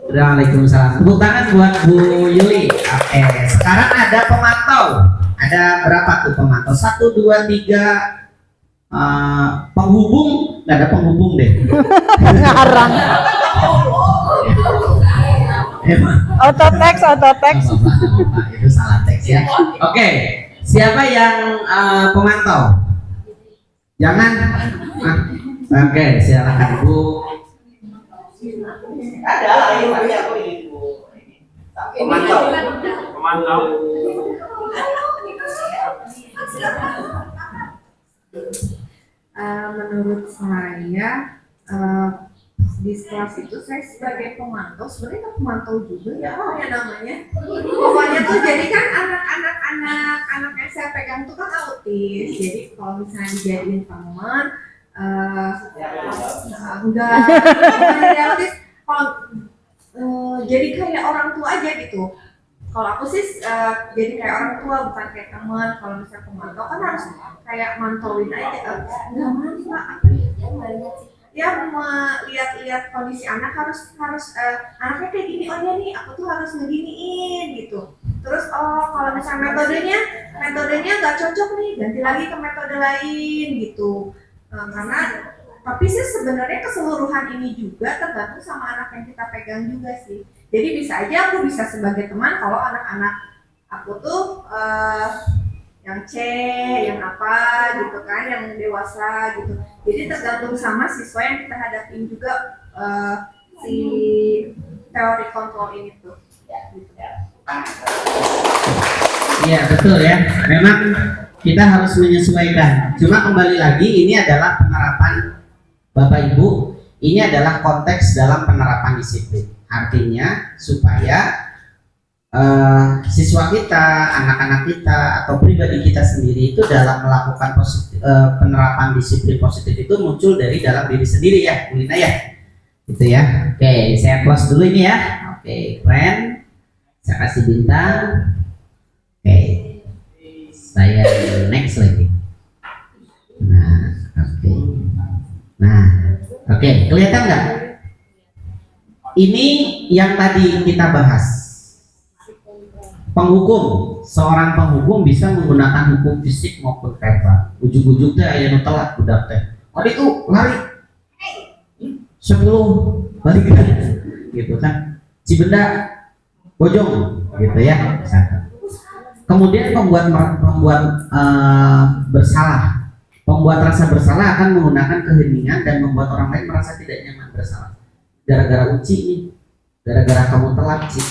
Waalaikumsalam. Tepuk tangan buat Bu Yuli. Oke, sekarang ada pemantau. Ada berapa tuh pemantau? 1, 2, 3. Penghubung, nggak ada penghubung deh. Ngarang. Autotext. Itu salah teks ya. Oke, siapa yang pemantau? Jangan. Oke, silakan Bu. Ada, tapi aku ingin Bu. Pemantau. Menurut saya di kelas itu saya sebagai pemantau, sebenarnya kan pemantau juga ya, apa ya namanya, pokoknya tuh jadi kan anak yang saya pegang tuh kan autis, jadi kalau misalnya dijadiin teman enggak jadi autis, kalau jadi kayak orang tua aja gitu. Kalau aku sih jadi kayak orang tua, bukan kayak teman. Kalau misalnya pemantau kan harus kayak mantauin aja, nggak mana apa ya, lihat kondisi anak, harus anaknya kayak gini, oh dia nih aku tuh harus ngeginiin gitu. Terus kalau misalnya metodenya nggak cocok nih, ganti lagi ke metode lain gitu. Karena tapi sih sebenarnya keseluruhan ini juga tergantung sama anak yang kita pegang juga sih. Jadi bisa aja aku bisa sebagai teman kalau anak-anak aku tuh yang C, yang apa gitu kan, yang dewasa gitu. Jadi tergantung sama siswa yang kita hadapin juga si teori kontrol ini tuh. Iya betul ya. Memang kita harus menyesuaikan. Cuma kembali lagi, ini adalah penerapan Bapak Ibu. Ini adalah konteks dalam penerapan disiplin. Artinya supaya siswa kita, anak-anak kita, atau pribadi kita sendiri itu dalam melakukan penerapan disiplin positif itu muncul dari dalam diri sendiri ya, Bu Lina ya, gitu ya. Oke, saya close dulu ini ya. Oke, keren. Saya kasih bintang. Oke, saya next lagi. Nah, oke, kelihatan nggak? Ini yang tadi kita bahas. Penghukum, seorang penghukum bisa menggunakan hukum fisik maupun verbal. Ujung-ujung teh aya nu telat budak teh. Oh itu lari 10 balik gitu kan. Cibenda bojong gitu ya. Kemudian bersalah. Pembuat rasa bersalah akan menggunakan keheningan dan membuat orang lain merasa tidak nyaman bersalah. Gara-gara Uci nih, gara-gara kamu telat Ci,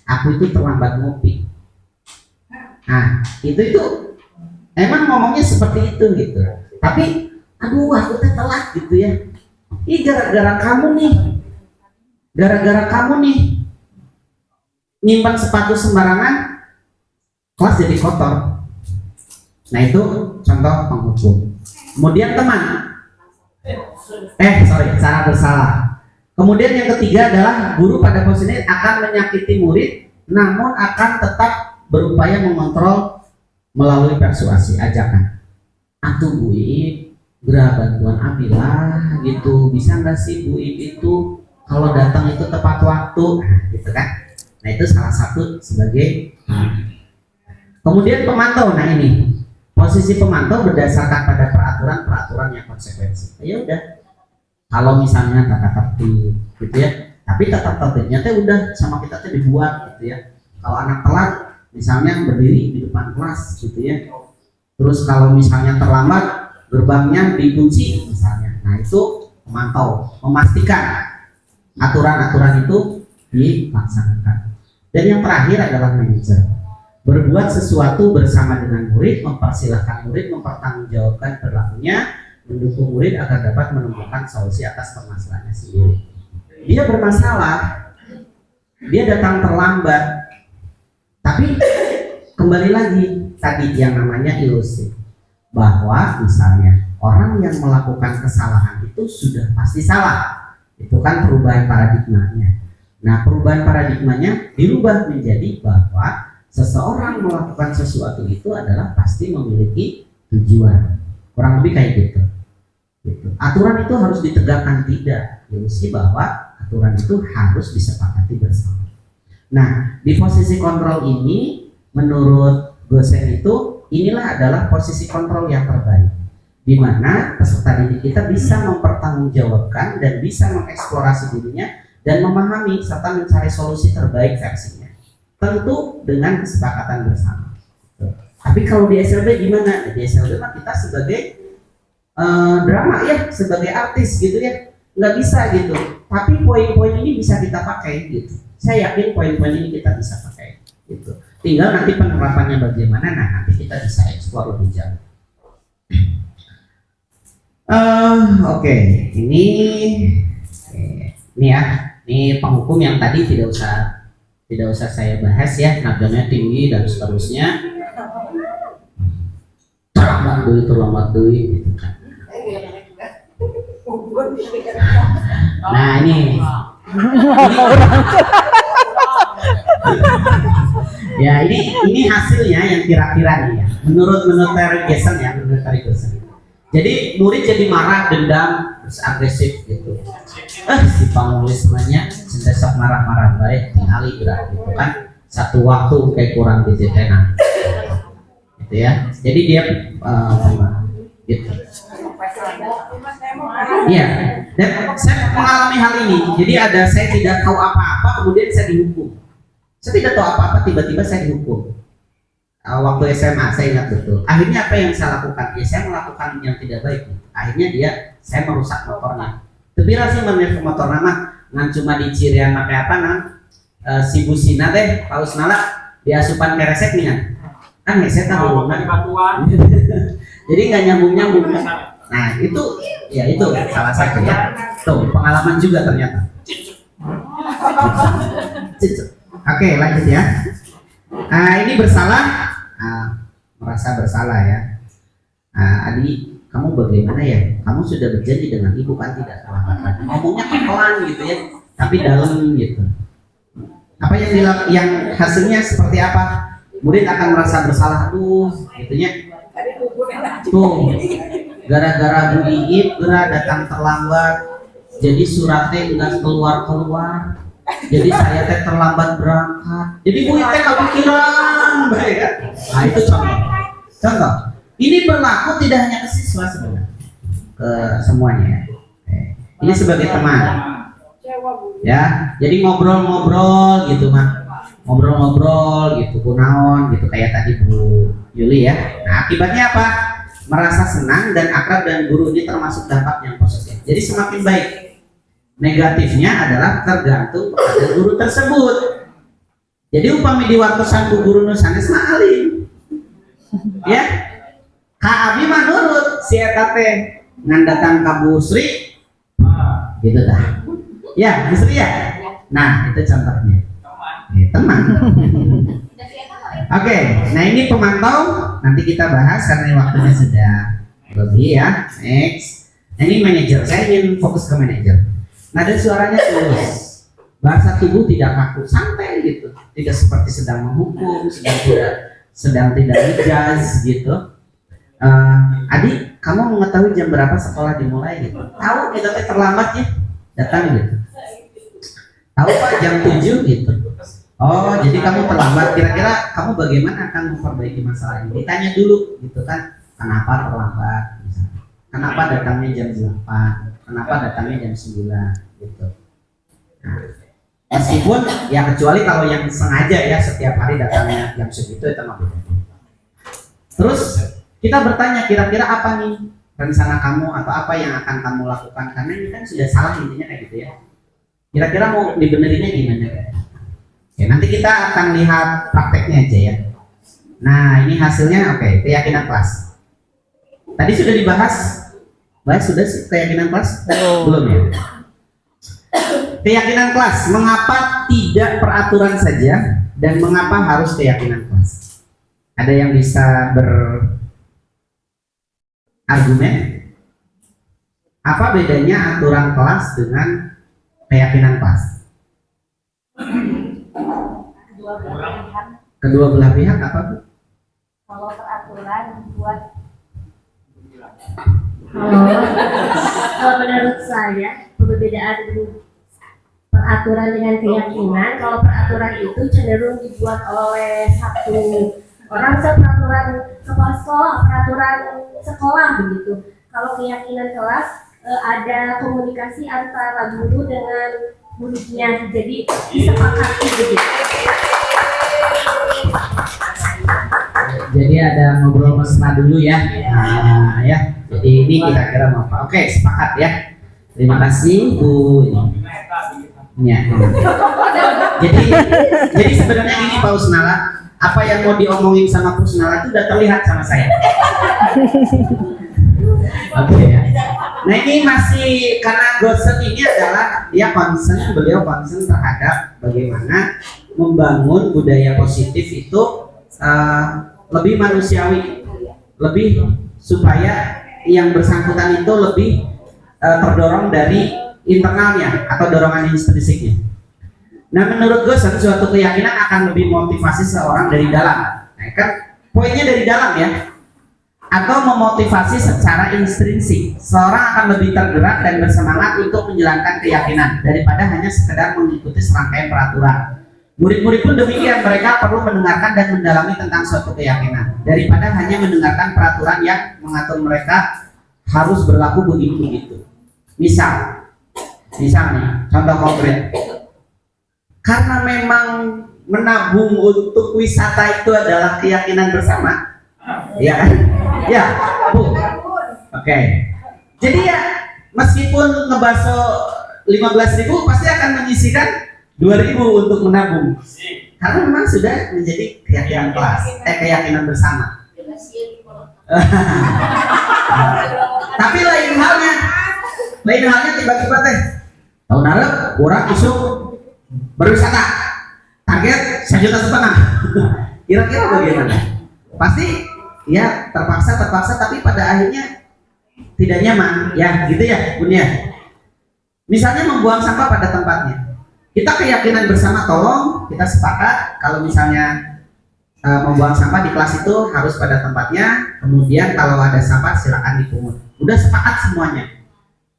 aku itu terlambat ngopi. Nah, itu emang ngomongnya seperti itu gitu. Tapi, aduh aku telat gitu ya. Ih gara-gara kamu nih, nyimpan sepatu sembarangan, kelas jadi kotor. Nah itu contoh penghukum. Kemudian teman, cara bersalah. Kemudian yang ketiga adalah guru pada posisi akan menyakiti murid, namun akan tetap berupaya mengontrol melalui persuasi, ajakan. Atuh Bu Iip, bera bantuan ambillah gitu. Bisa nggak sih Bu Iip itu kalau datang itu tepat waktu, gitu kan? Nah itu salah satu sebagai. Kemudian pemantau, nah ini posisi pemantau berdasarkan pada peraturan yang konsekuensi. Ya udah, kalau misalnya tata tertib, gitu ya. Tapi tata tertibnya teh udah sama kita teh dibuat, gitu ya. Kalau anak telat, misalnya berdiri di depan kelas, gitu ya. Terus kalau misalnya terlambat, gerbangnya dikunci, misalnya. Nah itu pemantau, memastikan aturan-aturan itu dilaksanakan. Dan yang terakhir adalah manajer. Berbuat sesuatu bersama dengan murid, mempersilahkan murid mempertanggungjawabkan perilakunya, mendukung murid agar dapat menemukan solusi atas permasalahannya sendiri. Dia bermasalah, dia datang terlambat, tapi kembali lagi tadi yang namanya ilusi, bahwa misalnya orang yang melakukan kesalahan itu sudah pasti salah. Itu kan perubahan paradigmanya. Nah perubahan paradigmanya dirubah menjadi bahwa seseorang melakukan sesuatu itu adalah pasti memiliki tujuan, kurang lebih kayak gitu. Aturan itu harus ditegakkan, tidak, ilusi bahwa aturan itu harus disepakati bersama. Nah di posisi kontrol ini menurut Gosen itu inilah adalah posisi kontrol yang terbaik, di mana peserta didik kita bisa mempertanggungjawabkan dan bisa mengeksplorasi dirinya dan memahami serta mencari solusi terbaik versinya. Tentu dengan kesepakatan bersama. Tapi kalau di SLB gimana? Di SLB mah kita sebagai drama ya, sebagai artis gitu ya, nggak bisa gitu. Tapi poin-poin ini bisa kita pakai gitu. Saya yakin poin-poin ini kita bisa pakai gitu. Tinggal nanti penerapannya bagaimana, nah nanti kita bisa eksplor lebih jauh. Oke. Ini ya, ini penghukum yang tadi tidak usah saya bahas ya, nadanya tinggi dan seterusnya. Terlambat dulu gitu kan. Nah ini ya ini hasilnya yang kira-kira nih ya, menurut Terry Gerson ya, menurut Terry Gerson. Jadi murid jadi marah, dendam, terus agresif gitu. Si penulisnya sentiasa marah-marah baik, tinggali gerak gitu kan. Satu waktu kayak kurang gitu tenang. Gitu ya. Jadi dia gitu. Iya. Dan saya mengalami hal ini. Jadi saya tidak tahu apa-apa, kemudian saya dihukum. Saya tidak tahu apa-apa, tiba-tiba saya dihukum. Waktu SMA saya ingat betul. Akhirnya apa yang saya lakukan? Ya saya melakukan yang tidak baik. Akhirnya saya merusak motornya. Tebira sih menelepon motor nama ngan cuma dicirian pakai apa nang si busina teh paus nala diasupan keresek nih kan ngeset tahu jadi nggak nyambung. Nah itu ya itu salah satu ya. Tuh pengalaman juga ternyata. Oke lanjut ya. Ini bersalah, merasa bersalah ya. Adi, kamu bagaimana ya? Kamu sudah berjanji dengan ibu kan tidak terlambat lagi. Ngomongnya pelan gitu ya, tapi dalam gitu. Apa yang hasilnya seperti apa? Murid akan merasa bersalah, gitunya. Tuh, gara-gara Bu Iip datang terlambat, jadi suratnya nggak keluar. Jadi saya teh terlambat berangkat. Jadi Bu Iip teh kepikiran, baik ya. Nah itu contoh. Ini berlaku tidak hanya ke siswa sebenarnya, ke semuanya ya. Ini sebagai teman. Ya, jadi ngobrol-ngobrol gitu mah. Ngobrol-ngobrol gitu, kunaon gitu kayak tadi Bu Yuli ya. Nah, akibatnya apa? Merasa senang dan akrab dan guru ini termasuk dampak yang positif. Jadi semakin baik. Negatifnya adalah tergantung pada guru tersebut. Jadi upami diwatosan ku guru nu sanes mah alim. Ya. Ka abi mah nurut si eta teh ngan datang ka Bu Sri. Gitu dah. Ya, Bu Sri ya. Nah, itu contohnya. Teman. Oke, nah ini pemantau nanti kita bahas karena waktunya sudah lebih ya. Next. Nah, ini manajer. Saya ingin fokus ke manajer. Nada suaranya tulus, bahasa tubuh tidak kaku, santai gitu, tidak seperti sedang menghukum, sedang tidak ngejaz gitu. Adik, kamu mengetahui jam berapa sekolah dimulai gitu? Tahu kita terlambat ya, datang gitu. Tahu Pak jam 7 gitu. Oh, jadi kamu terlambat. Kira-kira kamu bagaimana akan memperbaiki masalah ini? Ditanya dulu gitu kan, kenapa terlambat? Misalnya. Kenapa datangnya jam 8? Kenapa datangnya jam 9 gitu. Nah, meskipun ya kecuali kalau yang sengaja ya setiap hari datangnya jam segitu itu mah beda. Terus kita bertanya kira-kira apa nih rencana kamu atau apa yang akan kamu lakukan karena ini kan sudah salah intinya kayak gitu ya. Kira-kira mau dibenerinnya gimana kan? Ya nanti kita akan lihat prakteknya aja ya. Nah, ini hasilnya oke, keyakinan kelas. Tadi sudah dibahas. Sudah sih keyakinan kelas? Belum ya? Keyakinan kelas, mengapa tidak peraturan saja dan mengapa harus keyakinan kelas? Ada yang bisa berargumen? Apa bedanya aturan kelas dengan keyakinan kelas? Kedua belah pihak apa Bu? Kalau peraturan buat kalau menurut saya perbedaan peraturan dengan keyakinan, kalau peraturan itu cenderung dibuat oleh satu orang peraturan kepala sekolah, peraturan sekolah begitu. Kalau keyakinan kelas ada komunikasi antara guru dengan muridnya, jadi disepakati begitu. Jadi ada ngobrol mesra dulu ya. Nah, ya. Jadi ini kira-kira mau apa? Oke, sepakat ya. Terima kasih Bu. Ya. Jadi sebenarnya ini Pak Usnala, apa yang mau diomongin sama Pak Usnala itu udah terlihat sama saya. Oke ya. Nah ini masih karena Gosen ini adalah beliau concern terhadap bagaimana membangun budaya positif itu lebih manusiawi, lebih supaya yang bersangkutan itu lebih terdorong dari internalnya atau dorongan intrinsik. Nah menurut Gosen suatu keyakinan akan lebih motivasi seorang dari dalam. Nah kan poinnya dari dalam ya. Atau memotivasi secara intrinsik. Seorang akan lebih tergerak dan bersemangat untuk menjalankan keyakinan daripada hanya sekedar mengikuti serangkaian peraturan. Murid-murid pun demikian, mereka perlu mendengarkan dan mendalami tentang suatu keyakinan daripada hanya mendengarkan peraturan yang mengatur mereka harus berlaku begitu. Misal nih, contoh konkret. Karena memang menabung untuk wisata itu adalah keyakinan bersama, ya kan? Ya, Bu. Oke. Jadi ya, meskipun ngebaso 15.000 pasti akan menyisihkan 2.000 untuk menabung. Karena memang sudah menjadi keyakinan kelas, keyakinan bersama. Tapi lain halnya tiba-tiba teh tahun lalu kurang isu berwisata target 1,5 juta. Kira-kira bagaimana? Pasti ya terpaksa tapi pada akhirnya tidak nyaman ya gitu ya Bun ya. Misalnya membuang sampah pada tempatnya, kita keyakinan bersama, tolong kita sepakat kalau misalnya membuang sampah di kelas itu harus pada tempatnya, kemudian kalau ada sampah silakan dipungut, udah sepakat semuanya.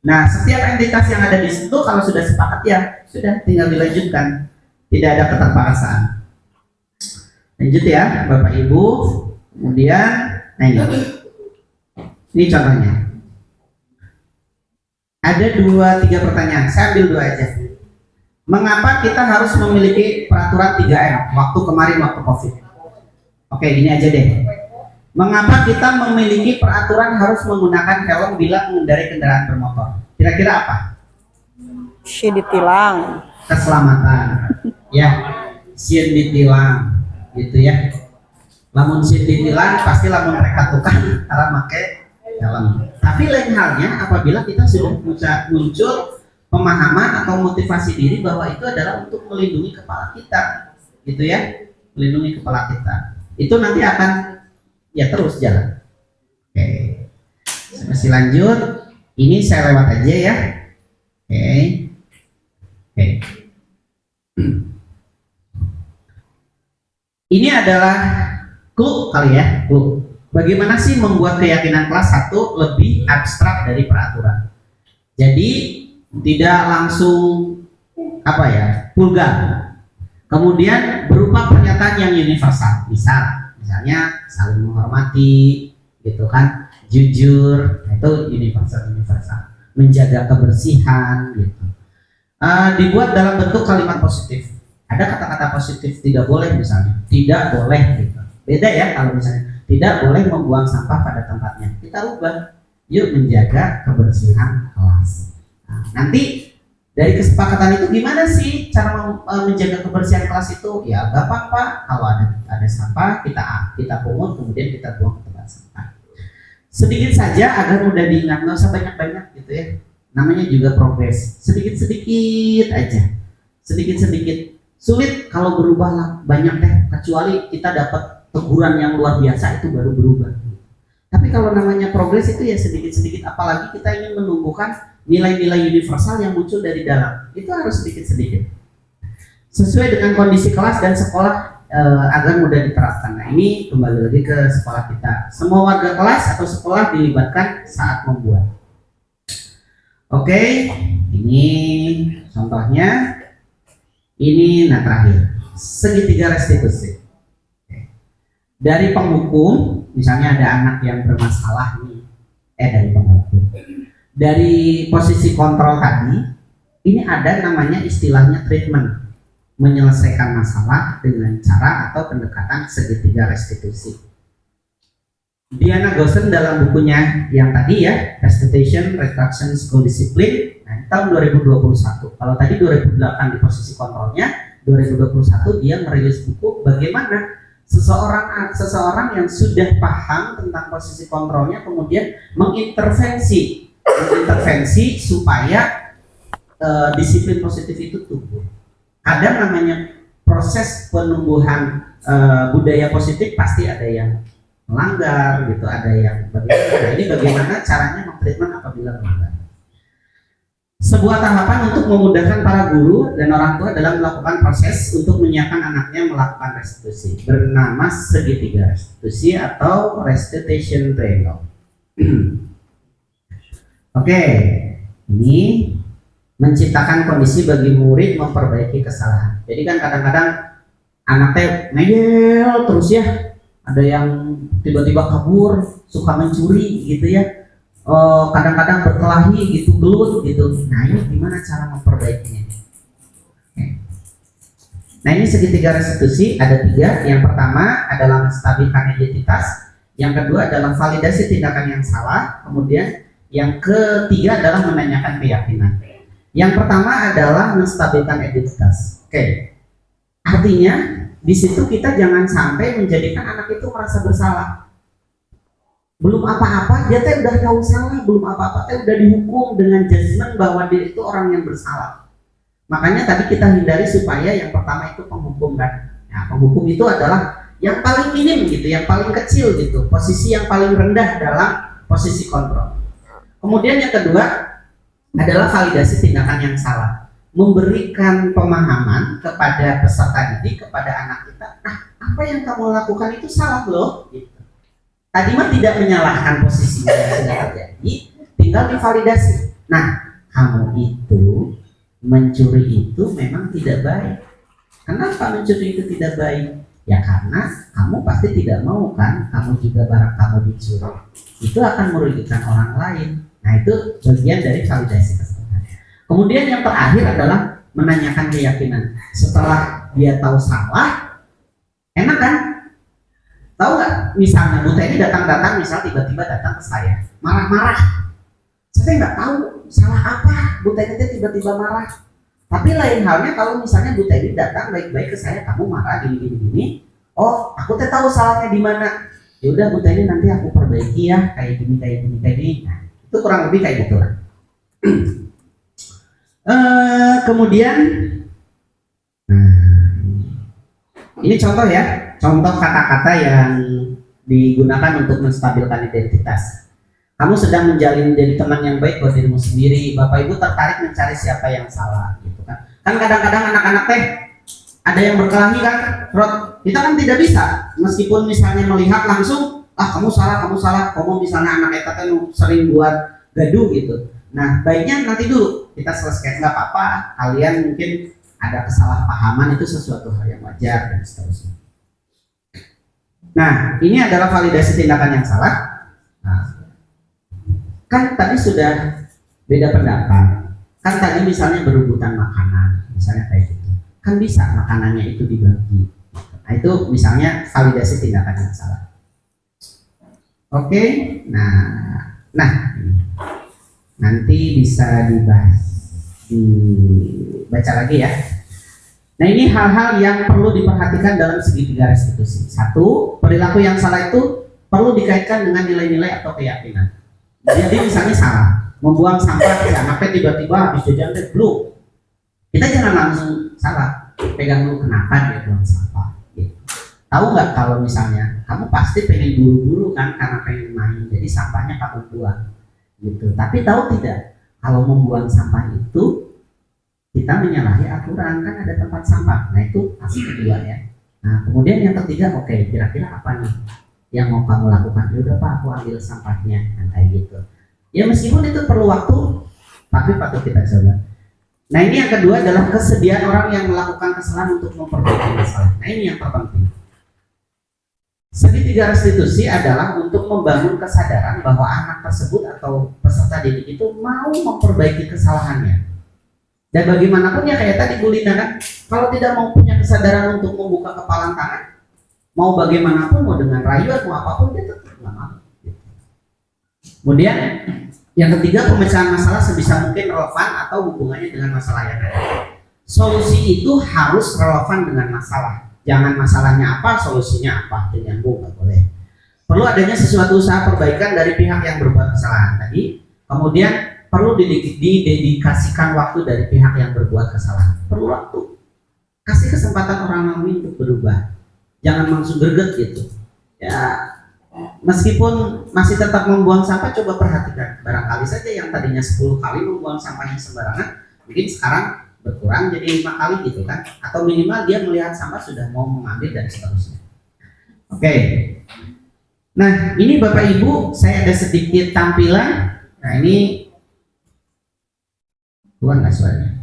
Nah setiap entitas yang ada di situ kalau sudah sepakat ya sudah tinggal dilanjutkan, tidak ada keterpaksaan. Lanjut ya Bapak Ibu. Kemudian nah ini contohnya. Ada 2-3 pertanyaan, saya ambil 2 aja. Mengapa kita harus memiliki peraturan 3M waktu COVID? Oke, ini aja deh. Mengapa kita memiliki peraturan harus menggunakan helm bila mengendarai kendaraan bermotor? Kira-kira apa? Si ditilang. Keselamatan. Ya, sieun ditilang gitu ya. Lamun sieun ditilang pasti lamun mereka tukang cara make helm. Tapi lain halnya apabila kita sudah muncul pemahaman atau motivasi diri bahwa itu adalah untuk melindungi kepala kita, gitu ya, melindungi kepala kita. Itu nanti akan ya terus jalan. Oke, saya masih lanjut. Ini saya lewat aja ya. Oke. Ini adalah clue kali ya, clue. Bagaimana sih membuat keyakinan kelas 1 lebih abstrak dari peraturan? Jadi tidak langsung apa ya, vulgar. Kemudian berupa pernyataan yang universal. Misalnya saling menghormati, gitu kan, jujur, itu universal. Menjaga kebersihan, gitu. Dibuat dalam bentuk kalimat positif. Ada kata-kata positif tidak boleh misalnya, tidak boleh gitu. Beda ya kalau misalnya tidak boleh membuang sampah pada tempatnya. Kita rubah, yuk menjaga kebersihan kelas. Nah, nanti dari kesepakatan itu gimana sih cara menjaga kebersihan kelas itu? Ya gampang Pak, kalau ada sampah kita pungut, kemudian kita buang ke tempat sampah. Sedikit saja agar mudah diingat, nggak usah banyak-banyak gitu ya. Namanya juga progres, sedikit-sedikit aja, sedikit-sedikit. Sulit kalau berubah banyak deh, kecuali kita dapat teguran yang luar biasa itu baru berubah. Tapi kalau namanya progres itu ya sedikit-sedikit, apalagi kita ingin menumbuhkan nilai-nilai universal yang muncul dari dalam, itu harus sedikit-sedikit sesuai dengan kondisi kelas dan sekolah agar mudah diterapkan. Nah ini kembali lagi ke sekolah kita, semua warga kelas atau sekolah dilibatkan saat membuat. Oke, ini contohnya. Ini nah terakhir, segitiga restitusi. Dari penghukum, misalnya ada anak yang bermasalah nih, dari penghukum. Dari posisi kontrol tadi, ini ada namanya istilahnya treatment, menyelesaikan masalah dengan cara atau pendekatan segitiga restitusi. Diana Gosen dalam bukunya yang tadi ya, Restitution, Retraction, School Discipline, nah, tahun 2021. Kalau tadi 2008 di posisi kontrolnya, 2021 dia merilis buku bagaimana seseorang yang sudah paham tentang posisi kontrolnya kemudian mengintervensi supaya disiplin positif itu tumbuh. Ada namanya proses penumbuhan budaya positif, pasti ada yang melanggar gitu, ada yang bagaimana. Nah, ini bagaimana caranya mentreatment apabila melanggar. Sebuah tahapan untuk memudahkan para guru dan orang tua dalam melakukan proses untuk menyiapkan anaknya melakukan restitusi, bernama segitiga restitusi atau restitution triangle. Oke, ini menciptakan kondisi bagi murid memperbaiki kesalahan. Jadi kan kadang-kadang anaknya ngeyel terus ya, ada yang tiba-tiba kabur, suka mencuri gitu ya, kadang-kadang berkelahi gitu, gelut gitu. Nah ini gimana cara memperbaikinya? Nah ini segitiga restitusi ada 3. Yang pertama adalah menstabilkan identitas, yang kedua adalah validasi tindakan yang salah, kemudian yang ketiga adalah menanyakan keyakinan. Yang pertama adalah menstabilkan identitas. Oke, artinya di situ kita jangan sampai menjadikan anak itu merasa bersalah. Belum apa-apa dia teh udah tahu salah, belum apa-apa teh udah dihukum dengan judgement bahwa dia itu orang yang bersalah. Makanya tadi kita hindari supaya yang pertama itu penghukum kan. Nah, penghukum itu adalah yang paling minim gitu, yang paling kecil gitu, posisi yang paling rendah dalam posisi kontrol. Kemudian yang kedua adalah validasi tindakan yang salah, memberikan pemahaman kepada peserta didik, kepada anak kita, apa yang kamu lakukan itu salah loh gitu. Tadi mah tidak menyalahkan posisinya yang sudah terjadi, tinggal divalidasi. Nah, kamu itu mencuri itu memang tidak baik. Kenapa mencuri itu tidak baik? Ya karena kamu pasti tidak mau kan, kamu juga barang kamu dicuri, itu akan merugikan orang lain. Nah, itu bagian dari validasi kesalahan. Kemudian yang terakhir adalah menanyakan keyakinan. Setelah dia tahu salah, enak kan? Tahu nggak? Misalnya Bu Teh ini datang-datang, misal tiba-tiba datang ke saya, marah-marah. Saya nggak tahu salah apa, Bu Teh ini tiba-tiba marah. Tapi lain halnya kalau misalnya Bu Teh ini datang baik-baik ke saya, kamu marah gini-gini. Oh, aku teh tahu salahnya di mana. Ya udah Bu Teh ini nanti aku perbaiki ya, kayak gini. Nah, itu kurang lebih kayak gitu lah. Kemudian, ini contoh ya, contoh kata-kata yang digunakan untuk menstabilkan identitas. Kamu sedang menjalin jadi teman yang baik buat dirimu sendiri. Bapak Ibu tertarik mencari siapa yang salah, gitu kan? Kan kadang-kadang anak-anak teh ada yang berkelahi kan, Rod. Kita kan tidak bisa, meskipun misalnya melihat langsung, kamu salah, kamu misalnya anak eta teh sering buat gaduh gitu. Nah, baiknya nanti dulu kita selesaikan, nggak apa-apa. Kalian mungkin ada kesalahpahaman, itu sesuatu hal yang wajar dan seterusnya. Nah, ini adalah validasi tindakan yang salah. Nah, kan tadi sudah beda pendapat. Kan tadi misalnya berebutan makanan, misalnya kayak gitu. Kan bisa makanannya itu dibagi. Nah, itu misalnya validasi tindakan yang salah. Oke, nah nanti bisa dibahas, dibaca lagi ya. Nah, ini hal-hal yang perlu diperhatikan dalam segitiga restitusi. Satu, perilaku yang salah itu perlu dikaitkan dengan nilai-nilai atau keyakinan. Jadi misalnya salah, membuang sampah, ya anaknya tiba-tiba habis jajan teh blue. Kita jangan langsung salah, pegang dulu kenapa dia buang sampah. Gitu. Tahu nggak kalau misalnya kamu pasti pengen buru-buru kan karena pengen main, jadi sampahnya kamu buang. Gitu. Tapi tahu tidak, kalau membuang sampah itu kita menyalahi aturan, kan ada tempat sampah. Nah, itu hasil kedua ya. Nah, kemudian yang ketiga, oke, kira-kira apa nih yang mau kamu lakukan? Ya udah Pak, aku ambil sampahnya, kan kayak gitu. Ya meskipun itu perlu waktu, tapi patut kita coba. Nah, ini yang kedua adalah kesediaan orang yang melakukan kesalahan untuk memperbaiki masalah. Nah, ini yang terpenting. Segitiga restitusi adalah untuk membangun kesadaran bahwa anak tersebut atau peserta didik itu mau memperbaiki kesalahannya. Dan bagaimanapun ya kayak tadi Bu Lina kan, kalau tidak mau punya kesadaran untuk membuka kepalan tangan, mau bagaimanapun, mau dengan rayuan, mau apapun, dia tetap nggak mau. Kemudian yang ketiga, pemecahan masalah sebisa mungkin relevan atau hubungannya dengan masalah yang ada. Solusi itu harus relevan dengan masalah. Jangan masalahnya apa, solusinya apa, nyambung, nggak boleh. Perlu adanya sesuatu usaha perbaikan dari pihak yang berbuat kesalahan tadi. Kemudian perlu didedikasikan waktu dari pihak yang berbuat kesalahan. Perlu waktu. Kasih kesempatan orang lain untuk berubah. Jangan langsung greget gitu. Ya, meskipun masih tetap membuang sampah, coba perhatikan. Barangkali saja yang tadinya 10 kali membuang sampahnya sembarangan, mungkin sekarang berkurang jadi 5 kali gitu kan. Atau minimal dia melihat sampah sudah mau mengambil dan seterusnya. Oke. Nah, ini Bapak Ibu, saya ada sedikit tampilan. Nah, ini bukan nggak suaranya?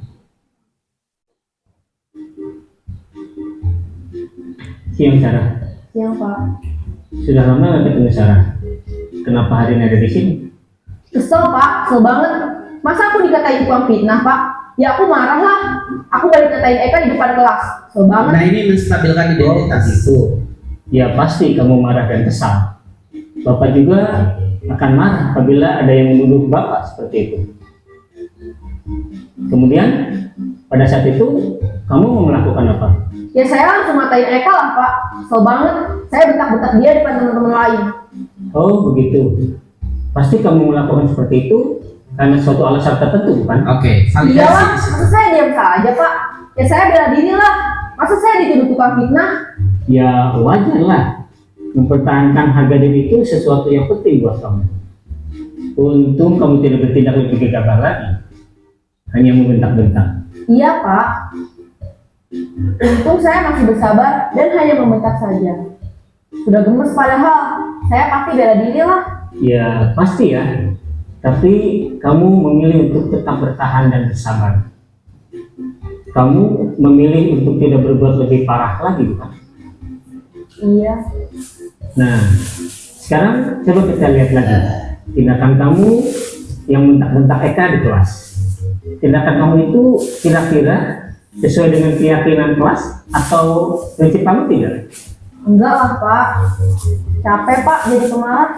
Siang Sarah. Siang Pak. Sudah lama nggak ketemu Sarah. Kenapa hari ini ada di sini? Kesel Pak, kesel banget. Masa aku dikatain tukang fitnah Pak? Ya aku marah lah. Aku balik katain Eka di depan kelas. Kesel banget. Nah, ini menstabilkan identitas itu. Ya pasti kamu marah dan kesal. Bapak juga akan marah apabila ada yang menuduh Bapak seperti itu. Kemudian pada saat itu kamu mau melakukan apa? Ya saya langsung ngatain Eka lah Pak. Kesel banget. Saya bentak-bentak dia depan teman-teman lain. Oh begitu. Pasti kamu melakukan seperti itu karena suatu alasan tertentu bukan? Oke, validasi Iyalah, di situ. masa saya diam saja Pak? Ya saya bela diri lah. Masa saya dituduh tukang fitnah? ya wajar lah. Mempertahankan harga diri itu sesuatu yang penting buat kamu. Untung kamu tidak bertindak lebih gegabah lagi, hanya membentak-bentak. Iya Pak. Untung saya masih bersabar dan hanya membentak saja. Sudah gemes padahal, saya pasti bela diri lah. Ya pasti ya, tapi kamu memilih untuk tetap bertahan dan bersabar. Kamu memilih untuk tidak berbuat lebih parah lagi, bukan? Iya. Nah, sekarang coba kita lihat lagi tindakan kamu yang bentak-bentak Eka di kelas. Tindakan kamu itu kira-kira sesuai dengan keyakinan kelas atau prinsip kamu tidak? Enggak lah Pak. Capek Pak jadi pemarah.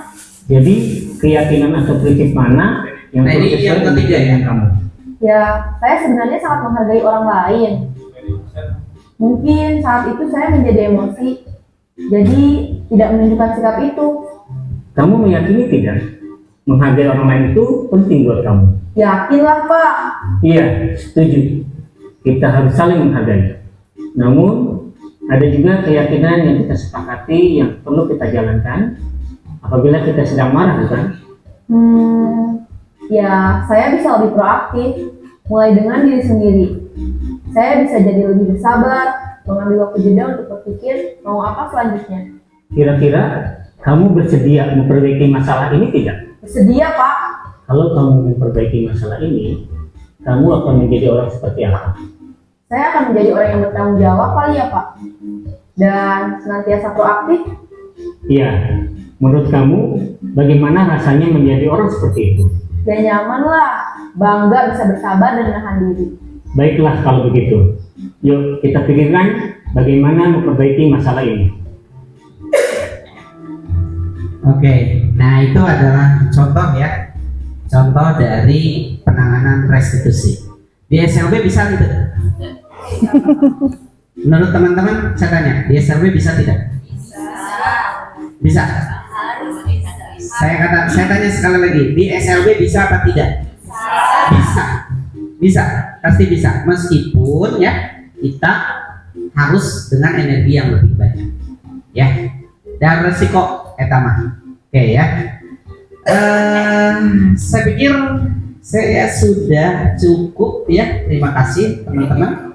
Jadi keyakinan atau prinsip mana yang Nah, ini yang dengan ketiga ya? keyakinan kamu? Ya, saya sebenarnya sangat menghargai orang lain. Mungkin saat itu saya menjadi emosi, jadi tidak menunjukkan sikap itu. Kamu meyakini tidak menghargai orang lain itu penting buat kamu? Yakinlah Pak. Iya, setuju. Kita harus saling menghargai. Namun ada juga keyakinan yang kita sepakati yang perlu kita jalankan apabila kita sedang marah, bukan? Ya saya bisa lebih proaktif, mulai dengan diri sendiri. Saya bisa jadi lebih bersabar, mengambil waktu jeda untuk berpikir mau apa selanjutnya. Kira-kira kamu bersedia memperbaiki masalah ini tidak? Bersedia Pak. Kalau kamu memperbaiki masalah ini, kamu akan menjadi orang seperti apa? Saya akan menjadi orang yang bertanggung jawab kali ya Pak. Dan senantiasa proaktif. Iya, menurut kamu bagaimana rasanya menjadi orang seperti itu? Ya nyaman lah, bangga bisa bersabar dan menahan diri. Baiklah kalau begitu. Yuk kita pikirkan bagaimana memperbaiki masalah ini. Oke, nah itu adalah contoh ya, contoh dari penanganan restitusi. Di SLB bisa gitu? Menurut teman-teman, saya tanya, di SLB bisa tidak? Bisa. Saya tanya sekali lagi, di SLB bisa apa tidak? Bisa, pasti bisa. Meskipun ya kita harus dengan energi yang lebih banyak, ya. Dan resiko etama, oke ya. Saya pikir saya sudah cukup ya. Terima kasih teman-teman.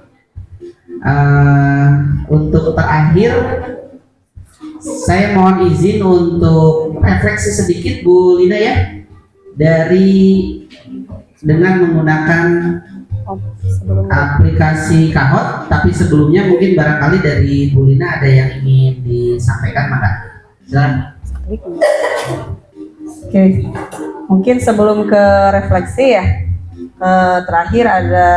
Untuk terakhir, saya mohon izin untuk refleksi sedikit Bu Lina ya, dengan menggunakan aplikasi Kahoot. Tapi sebelumnya mungkin barangkali dari Bu Lina ada yang ingin disampaikan, maka silakan. Oke, mungkin sebelum ke refleksi ya, terakhir ada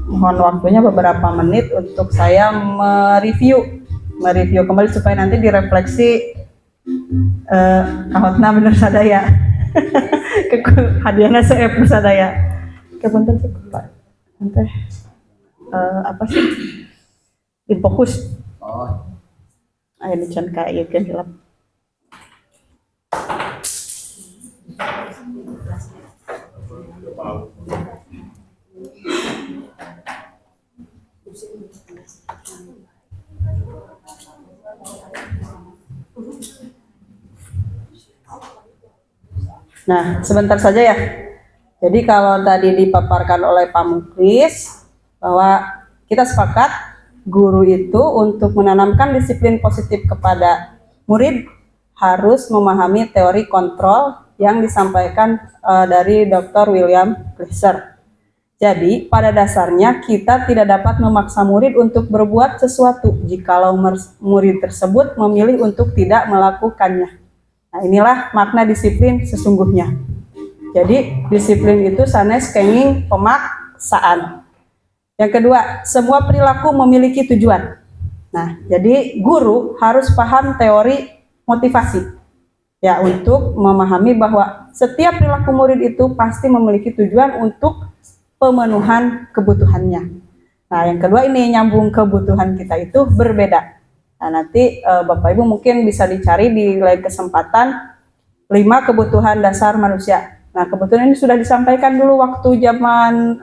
mohon waktunya beberapa menit untuk saya mereview kembali supaya nanti direfleksi Kahootna bener sadaya hadiahnya se-app sadaya. Oke, punten Pak. Nanti apa sih? Difokus. Oh, Ayo dican kayak gitu hilap. Nah, sebentar saja ya. Jadi kalau tadi dipaparkan oleh Pak Muklis bahwa kita sepakat guru itu untuk menanamkan disiplin positif kepada murid harus memahami teori kontrol yang disampaikan dari Dr. William Glasser. Jadi pada dasarnya kita tidak dapat memaksa murid untuk berbuat sesuatu jikalau murid tersebut memilih untuk tidak melakukannya. Nah, inilah makna disiplin sesungguhnya. Jadi disiplin itu sanes kenging pemaksaan. Yang kedua, semua perilaku memiliki tujuan. Nah, jadi guru harus paham teori motivasi. Ya, untuk memahami bahwa setiap perilaku murid itu pasti memiliki tujuan untuk pemenuhan kebutuhannya. Nah, yang kedua ini nyambung kebutuhan kita itu berbeda. Nah, nanti Bapak Ibu mungkin bisa dicari di lain kesempatan 5 kebutuhan dasar manusia. Nah, kebetulan ini sudah disampaikan dulu waktu zaman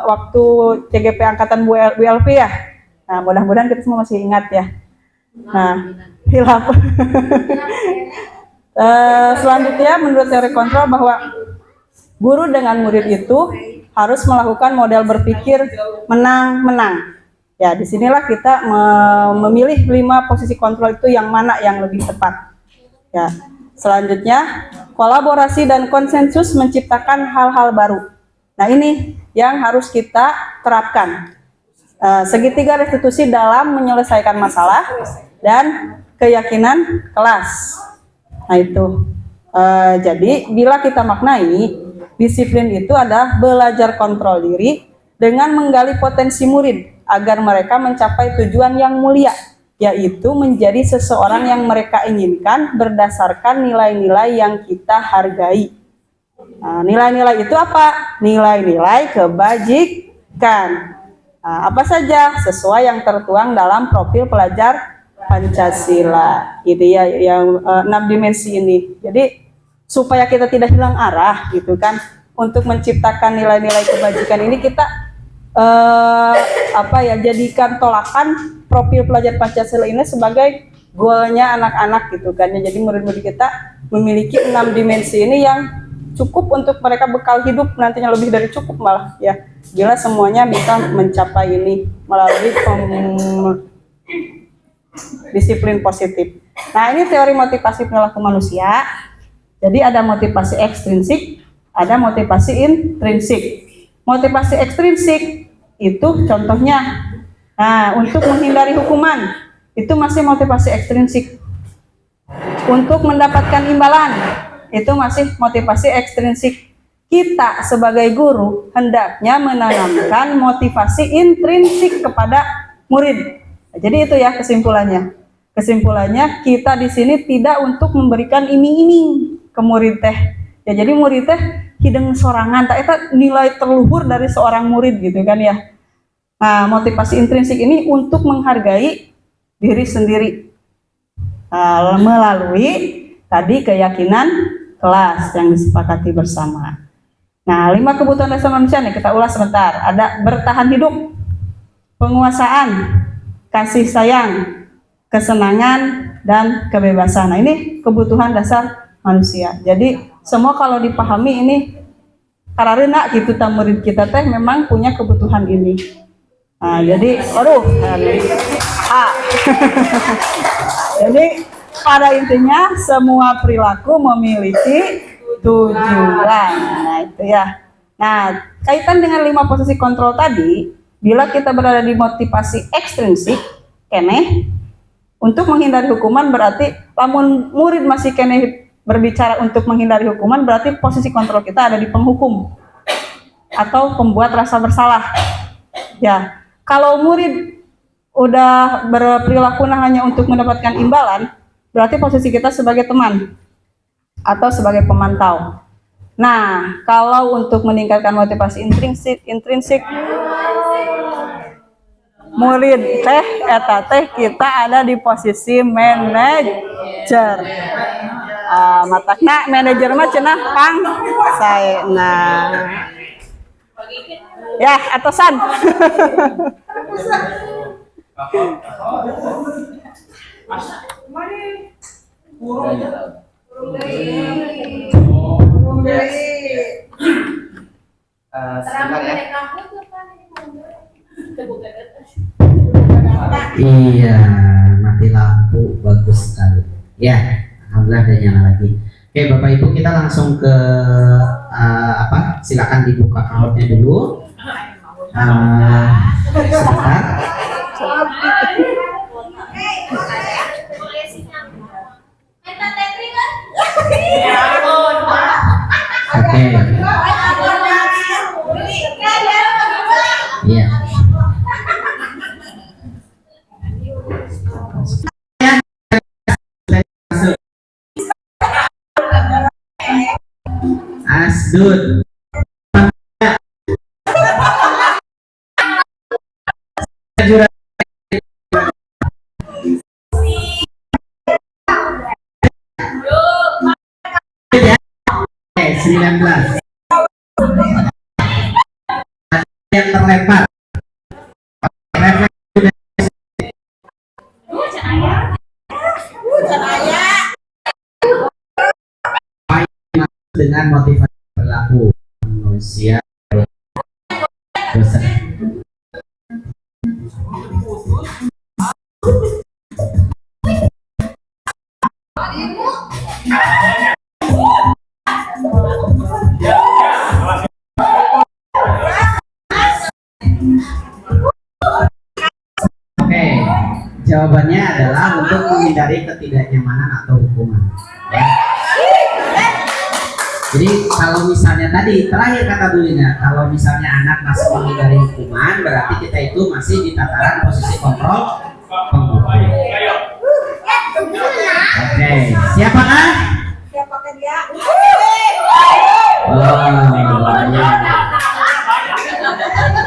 waktu CGP angkatan Bu LP ya. Nah, mudah-mudahan kita semua masih ingat ya. Nah, hilaf. Selanjutnya menurut teori kontrol bahwa guru dengan murid itu harus melakukan model berpikir menang-menang. Ya, disinilah kita memilih 5 posisi kontrol itu yang mana yang lebih tepat. Ya, selanjutnya kolaborasi dan konsensus menciptakan hal-hal baru. Nah, ini yang harus kita terapkan. Segitiga restitusi dalam menyelesaikan masalah dan keyakinan kelas. Nah, itu. Jadi, bila kita maknai, disiplin itu adalah belajar kontrol diri dengan menggali potensi murid agar mereka mencapai tujuan yang mulia, yaitu menjadi seseorang yang mereka inginkan berdasarkan nilai-nilai yang kita hargai. Nah, nilai-nilai itu apa? Nilai-nilai kebajikan. Nah, apa saja sesuai yang tertuang dalam profil pelajar Pancasila, gitu ya, yang 6 dimensi ini. Jadi supaya kita tidak hilang arah, gitu kan, untuk menciptakan nilai-nilai kebajikan ini kita jadikan tolakan profil pelajar Pancasila ini sebagai goalnya anak-anak, gitu kan. Jadi murid-murid kita memiliki 6 dimensi ini yang cukup untuk mereka bekal hidup nantinya, lebih dari cukup malah ya, bila semuanya bisa mencapai ini melalui disiplin positif. Nah, ini teori motivasi perilaku manusia. Jadi ada motivasi ekstrinsik, ada motivasi intrinsik. Motivasi ekstrinsik itu contohnya, nah, untuk menghindari hukuman, itu masih motivasi ekstrinsik. Untuk mendapatkan imbalan, itu masih motivasi ekstrinsik. Kita sebagai guru hendaknya menanamkan motivasi intrinsik kepada murid. Jadi itu ya kesimpulannya. Kesimpulannya kita di sini tidak untuk memberikan iming-iming ke murid teh. Ya, jadi murid teh hideung sorangan, tak eta nilai terluhur dari seorang murid, gitu kan ya. Nah, motivasi intrinsik ini untuk menghargai diri sendiri melalui tadi keyakinan kelas yang disepakati bersama. Nah, 5 kebutuhan dasar manusia nih kita ulas sebentar. Ada bertahan hidup, penguasaan, kasih sayang, kesenangan, dan kebebasan. Nah, ini kebutuhan dasar manusia. Jadi semua kalau dipahami ini karena gitu murid kita teh memang punya kebutuhan ini. Nah, jadi jadi pada intinya semua perilaku memiliki tujuan. Nah, itu ya. Nah, kaitan dengan 5 posisi kontrol tadi, bila kita berada di motivasi ekstrinsik keneh untuk menghindari hukuman, berarti lamun murid masih keneh berbicara untuk menghindari hukuman, berarti posisi kontrol kita ada di penghukum atau pembuat rasa bersalah. Ya, kalau murid udah berperilaku hanya untuk mendapatkan imbalan, berarti posisi kita sebagai teman atau sebagai pemantau. Nah, kalau untuk meningkatkan motivasi intrinsik murid teh eta teh kita ada di posisi manajer. Matakna manajer mah cenah pang saena. Ya, atasan. Iya, mati lampu, bagus sekali. Ya, alhamdulillah ada nyala lagi. Oke, Bapak Ibu, kita langsung ke silakan dibuka kaotnya dulu. Sebentar. Oke. Iya. Asdud. Oke, 19. Yang terlempar. dengan motivasi berlaku manusia dosen. Oke, jawabannya adalah untuk menghindari ketidaknyamanan atau hukuman. Ya. Jadi kalau misalnya tadi terakhir kata Bulina, kalau misalnya anak masih menghindari hukuman, berarti kita itu masih di tataran posisi kontrol penghukum. Oke, siapakah? Siapakah dia? Oh, banyak.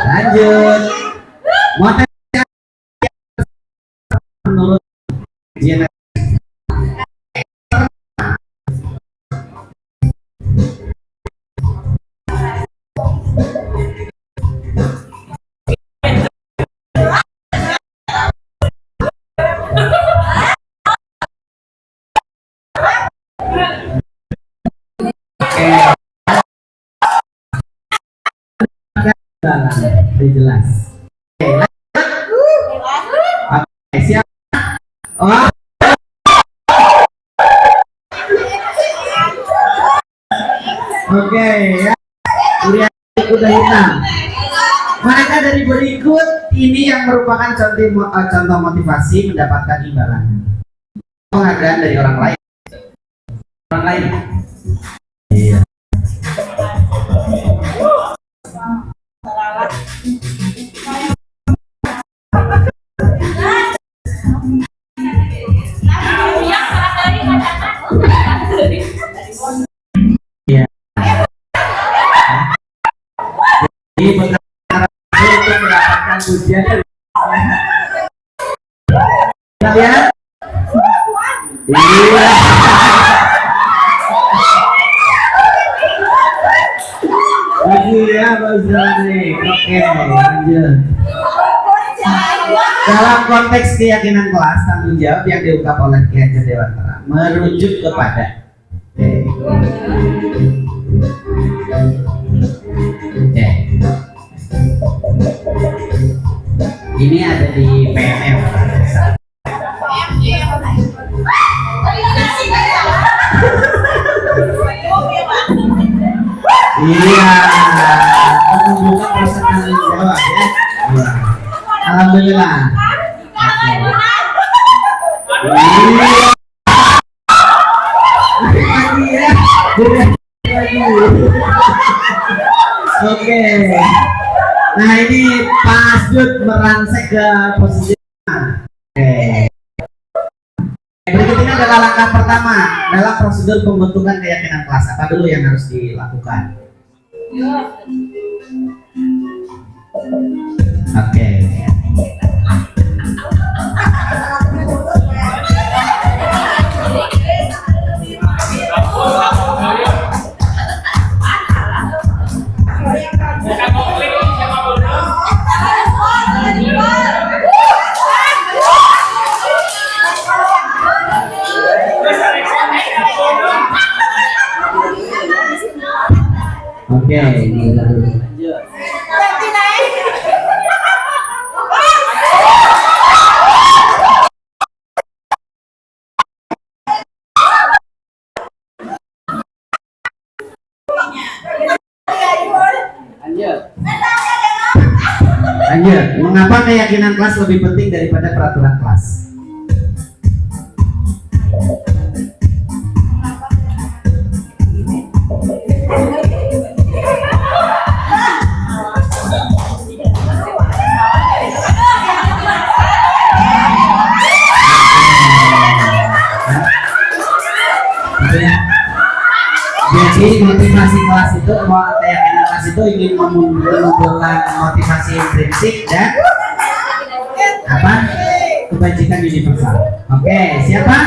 Lanjut. Motivasi menurut ujian. Oke, jelas. Oke, siap. Oh. Oke, ya. Udah hitam. Mereka dari berikut ini yang merupakan contoh motivasi mendapatkan imbalan penghargaan dari orang lain. Orang lain. Iya. Iya. Jadi untuk mendapatkan ujian kita lihat. Iya. Lagi ya Mas Joni. Oke, lanjut. Dalam konteks keyakinan kelas, tanggung jawab yang diungkap oleh Ki Hajar Dewantara merujuk kepada ini ada di PMM. Iya, menunjukkan rasa tanggung jawab ya. Iya. Alhamdulillah. Iya. Oke. Nah ini Pak Asdud merangsek ke posisi. Oke. Berikut ini adalah langkah pertama dalam prosedur pembentukan keyakinan kelas. Apa dulu yang harus dilakukan? Oke. Oke, lanjut. Lanjut. Mengapa keyakinan kelas lebih penting daripada peraturan kelas? Jadi motivasi kelas itu, keyakinan kelas itu ingin mengumpulkan motivasi intrinsik dan apa? Kebajikan universal. Oke, siapa?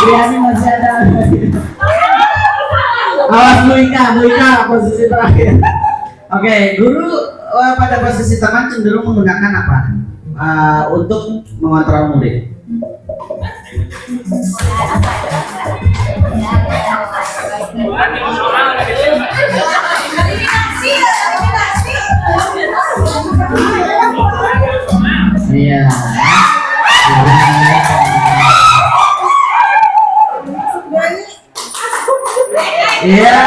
Ini masih ada. Awas Bu Ika posisi terakhir. Oke, guru pada posisi teman cenderung menggunakan apa? Untuk mengontrol murid. Iya. Iya.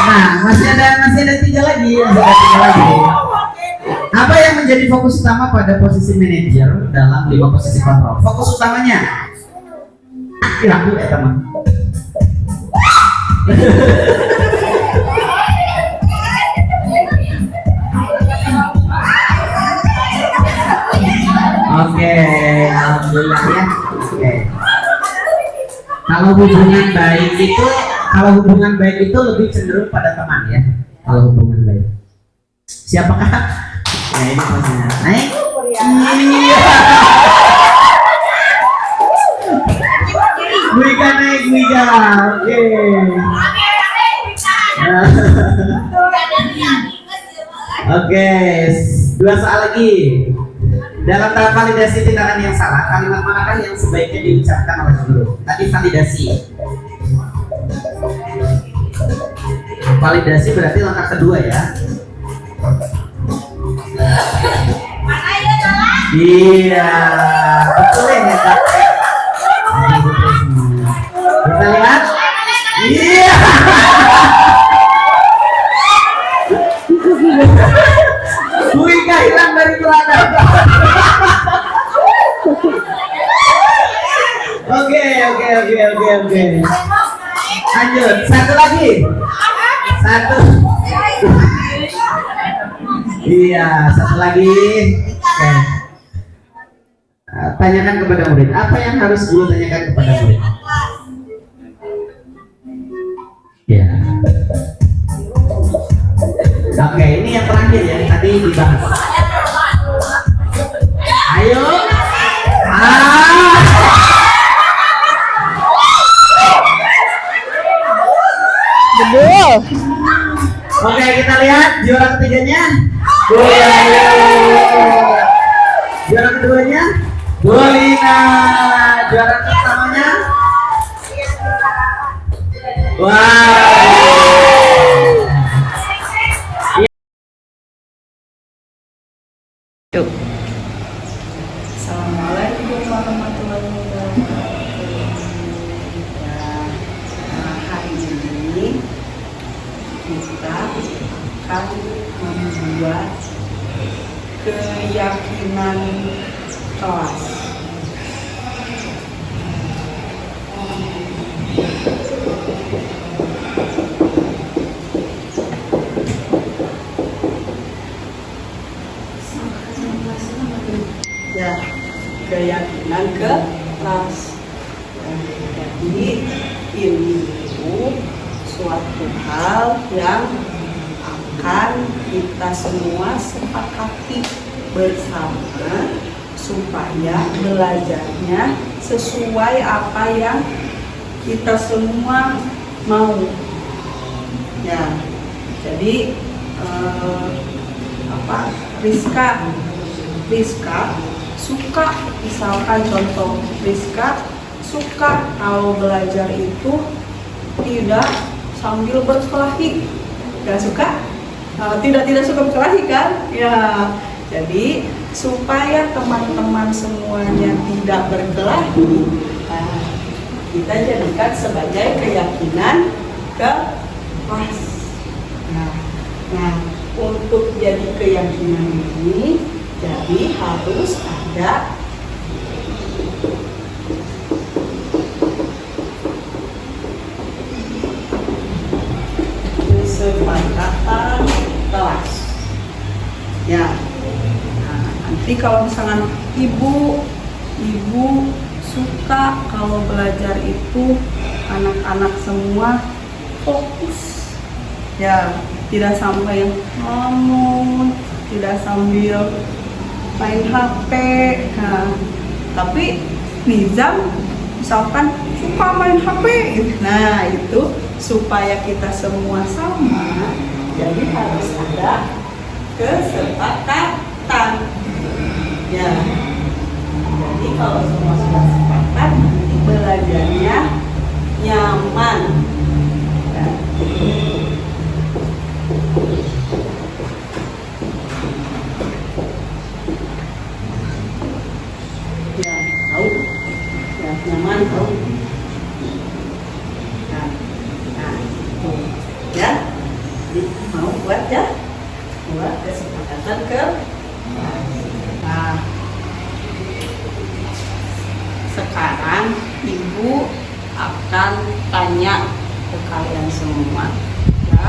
Nah, masih ada tiga lagi, Apa yang menjadi fokus utama pada posisi manajer dalam 5 posisi kontrol? Fokus utamanya. Aku ya teman. Oke, alhamdulillah ya. Oke. Kalau hubungan baik itu lebih cenderung pada teman ya. Kalau hubungan baik. Siapakah? Ya ini pastinya. Naik. Iya. Wika naik Wika. Oke. Oke, 2 soal lagi. Dalam tahap validasi tindakan yang salah, kalimat manakah yang sebaiknya diucapkan oleh guru? Tadi validasi. Validasi berarti langkah kedua ya. Iya, betul ya Kak. Kita lihat. Iya. Wika hilang dari peradaban. Oke. Lanjut, satu lagi. Iya, satu lagi. Oke. Tanyakan kepada murid. Apa yang harus guru tanyakan kepada murid? Ya. Oke, ini yang terakhir ya, tadi dibahas. Ayo. Betul. Oke, kita lihat juara ketiganya. Juara keduanya. Bolina. Juara pertamanya. Wow. Assalamualaikum warahmatullahi wabarakatuh. Hari ini kita akan membuat keyakinan kelas. Ya, keyakinan kelas. Jadi ini itu suatu hal yang akan kita semua sepakati bersama supaya belajarnya sesuai apa yang kita semua mau. Ya, jadi Rizka suka, misalkan contoh, Rizka suka kalau belajar itu tidak sambil berkelahi. Gak suka? Tidak suka berkelahi kan? Ya, jadi supaya teman-teman semuanya tidak berkelahi, kita jadikan sebagai keyakinan kelas. Nah, untuk jadi keyakinan ini, jadi harus ada kesepakatan kelas. Ya, nanti kalau misalnya ibu suka kalau belajar itu anak-anak semua fokus. Ya, tidak sampai ngomong, tidak sambil main HP. Nah, tapi Nizam misalkan suka main HP. Nah, itu supaya kita semua sama, jadi harus ada kesepakatan. Ya, jadi Jadi kalau semua sudah sepakat, nanti belajarnya nyaman. Ya. Ya, tahu. Ya, nyaman tahu. Nah, tuh. Ya. Jadi mau buat ya? Buat kesepakatan ke. Nah, sekarang ibu akan tanya ke kalian semua ya,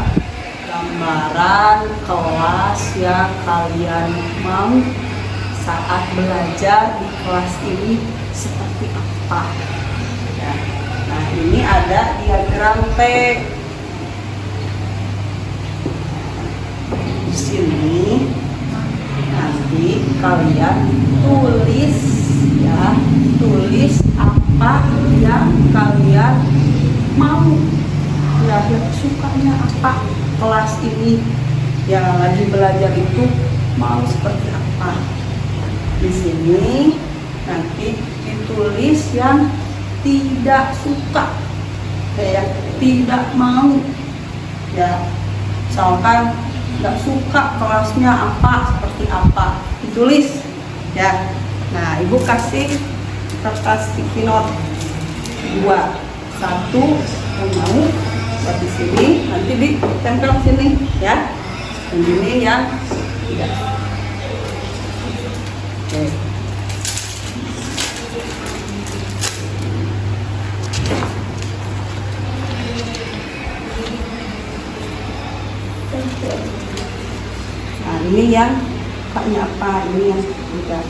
gambaran kelas yang kalian mau saat belajar di kelas ini seperti apa ya. Nah, ini ada diagram T. Di sini nanti kalian tulis ya, tulis apa yang kalian mau ya, yang sukanya apa kelas ini yang lagi belajar itu mau seperti apa. Di sini nanti ditulis yang tidak suka ya, tidak mau ya, misalkan nggak suka kelasnya apa, seperti apa, ditulis ya. Nah, ibu kasih kertas sticky note 2, 1 yang mau buat di sini, nanti ditempel sini ya, dan ini yang tidak. Oke. Nah, ini yang kaknya apa, ini yang tidak.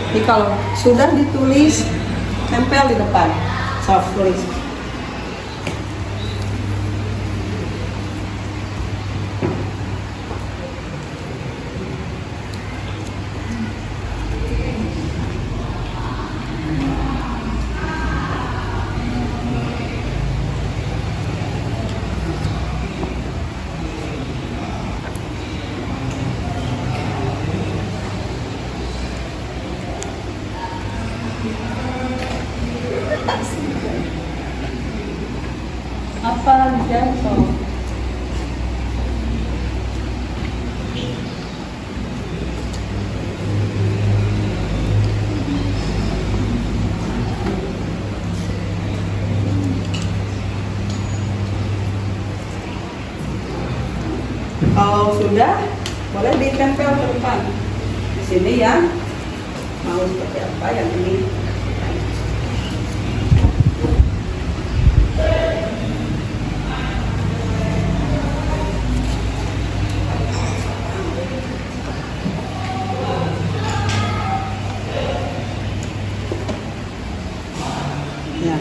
Jadi kalau sudah ditulis, tempel di depan, soft tulis. Apa jatuh? Kalau sudah, boleh ditempel ke depan. Di sini yang mau seperti apa, yang ini. Ya.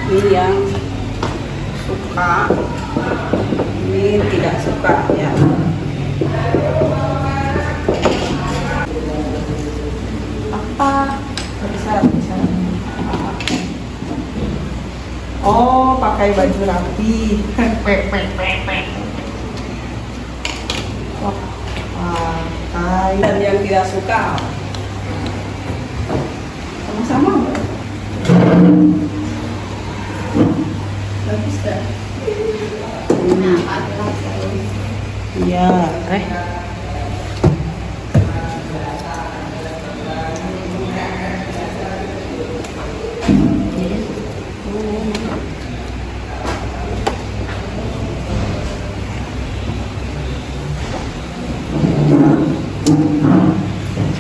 Ini yang suka, ini tidak suka ya. Apa? Bisa. Oh, pakai baju rapi. Pakai. Dan yang tidak suka sama-sama. Bagus kan? Iya.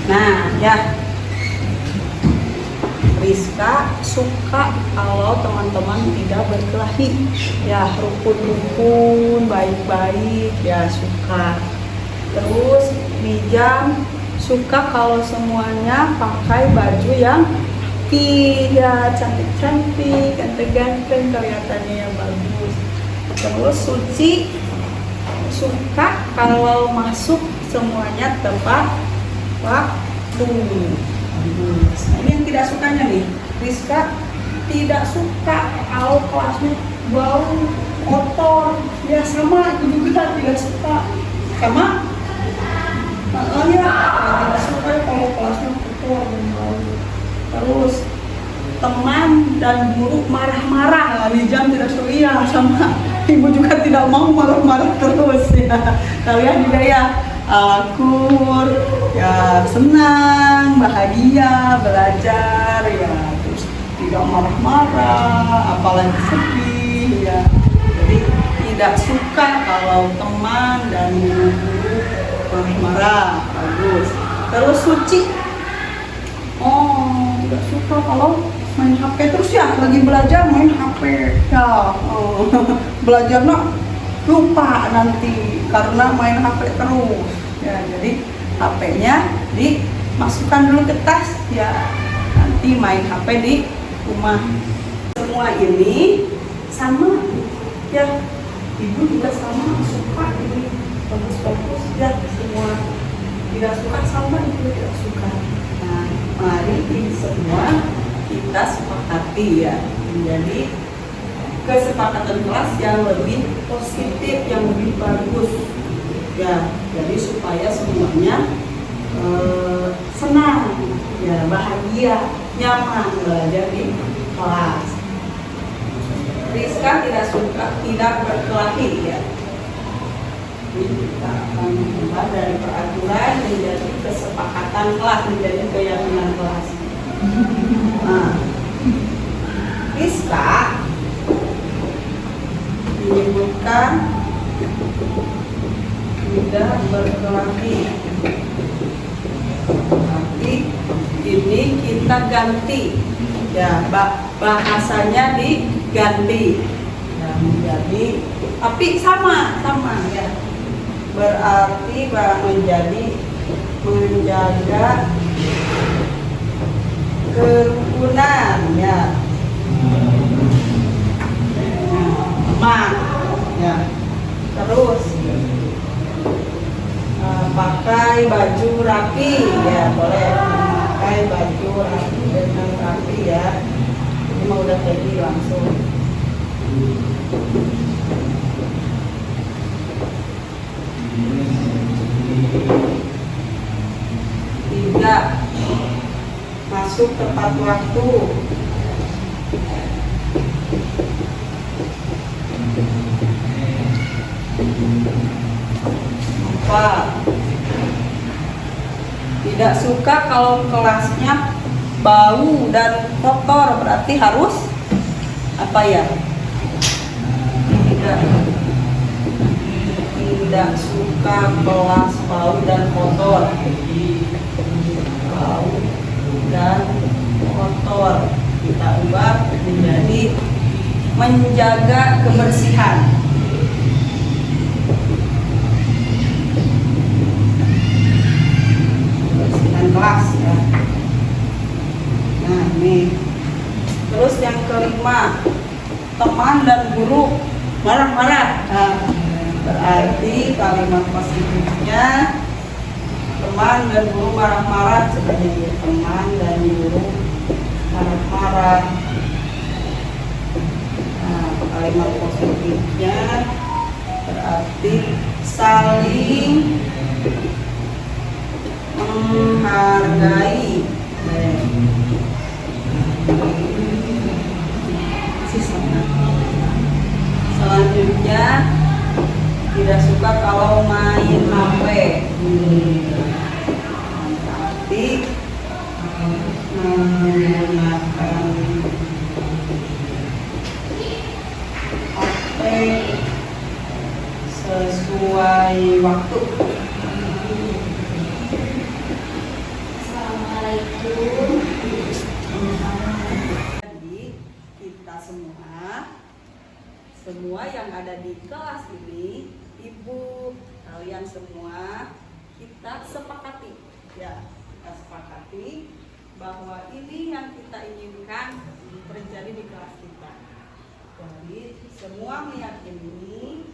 Nah, ya. Rizka suka kalau teman-teman tidak berkelahi ya, rukun-rukun, baik-baik ya, suka. Terus Mijam suka kalau semuanya pakai baju yang rapi ya, cantik-cantik, ganteng-ganteng, kelihatannya yang bagus. Terus Suci suka kalau masuk semuanya tepat waktu. Nah, ini yang tidak sukanya nih. Rizka tidak suka kalau kelasnya bau kotor, ya sama itu juga tidak suka sama tidak suka kalau kelasnya kotor dan bau. Terus teman dan guru marah-marah, Nijam tidak suka, iya sama ibu juga tidak mau marah-marah terus ya. Kalian juga ya akur, ya senang, bahagia, belajar ya, terus tidak marah-marah, apalagi sedih ya. Jadi tidak suka kalau teman dan guru marah-marah, bagus. Terus Suci, oh tidak suka kalau main HP terus ya, lagi belajar main HP ya, belajarnya lupa nanti karena main HP terus ya. Jadi HP-nya dimasukkan dulu ke tas ya, nanti main HP di rumah. Semua ini sama ya, ibu juga sama suka ini bagus-bagus ya, semua tidak suka sama ibu tidak suka. Nah mari ini semua kita sepakati ya, menjadi kesepakatan kelas yang lebih positif, yang lebih bagus ya. Jadi supaya semuanya senang ya, bahagia, nyaman belajar di kelas. Rizka tidak suka tidak berkelahi ya. Ini kita akan mengubah dari peraturan menjadi kesepakatan kelas, menjadi keyakinan kelas. Nah, Rizka menyebutkan tidak berkelahi, tapi ini kita ganti ya, bahasanya diganti ya, menjadi, tapi sama ya, berarti menjadi menjaga kerukunan ya, ya. Terus pakai baju rapi ya, boleh pakai baju rapi dengan rapi ya. Ini mah udah jadi langsung. Tidak masuk tepat waktu. Tidak suka kalau kelasnya bau dan kotor, berarti harus apa ya? Tidak suka kelas bau dan kotor. Bau dan kotor kita ubah menjadi menjaga kebersihan. Kelas ya. Nah ini. Terus yang kelima, teman dan guru marah-marah. Nah, berarti kalimat positifnya teman dan guru marah-marah, seperti teman dan guru marah-marah. Nah, kalimat positifnya berarti saling menghargai. Selanjutnya tidak suka kalau main HP. Berarti menggunakan HP sesuai waktu. Jadi kita semua yang ada di kelas ini, ibu, kalian semua, kita sepakati ya, kita sepakati bahwa ini yang kita inginkan terjadi di kelas kita. Jadi semua meyakini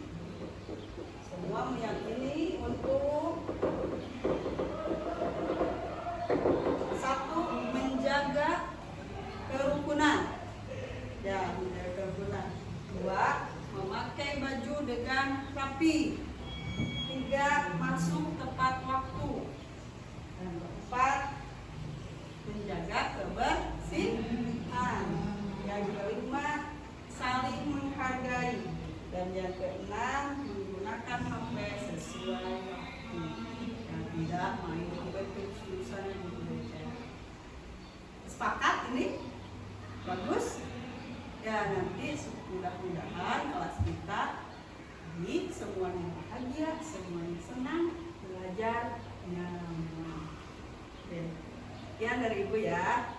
untuk satu, menjaga kerukunan 2. Memakai baju dengan rapi. 3. Masuk tepat waktu. Dan 4. Menjaga kebersihan. Yang kelima, saling menghargai. Dan yang keenam, menggunakan HP sesuai waktu. Dan tidak main keputusan yang berbeda. Sepakat ini? Bagus? Ya, nanti mudah-mudahan kelas kita baik, semuanya bahagia, semuanya senang, belajar nyaman. Oke. Sekian dari Ibu ya.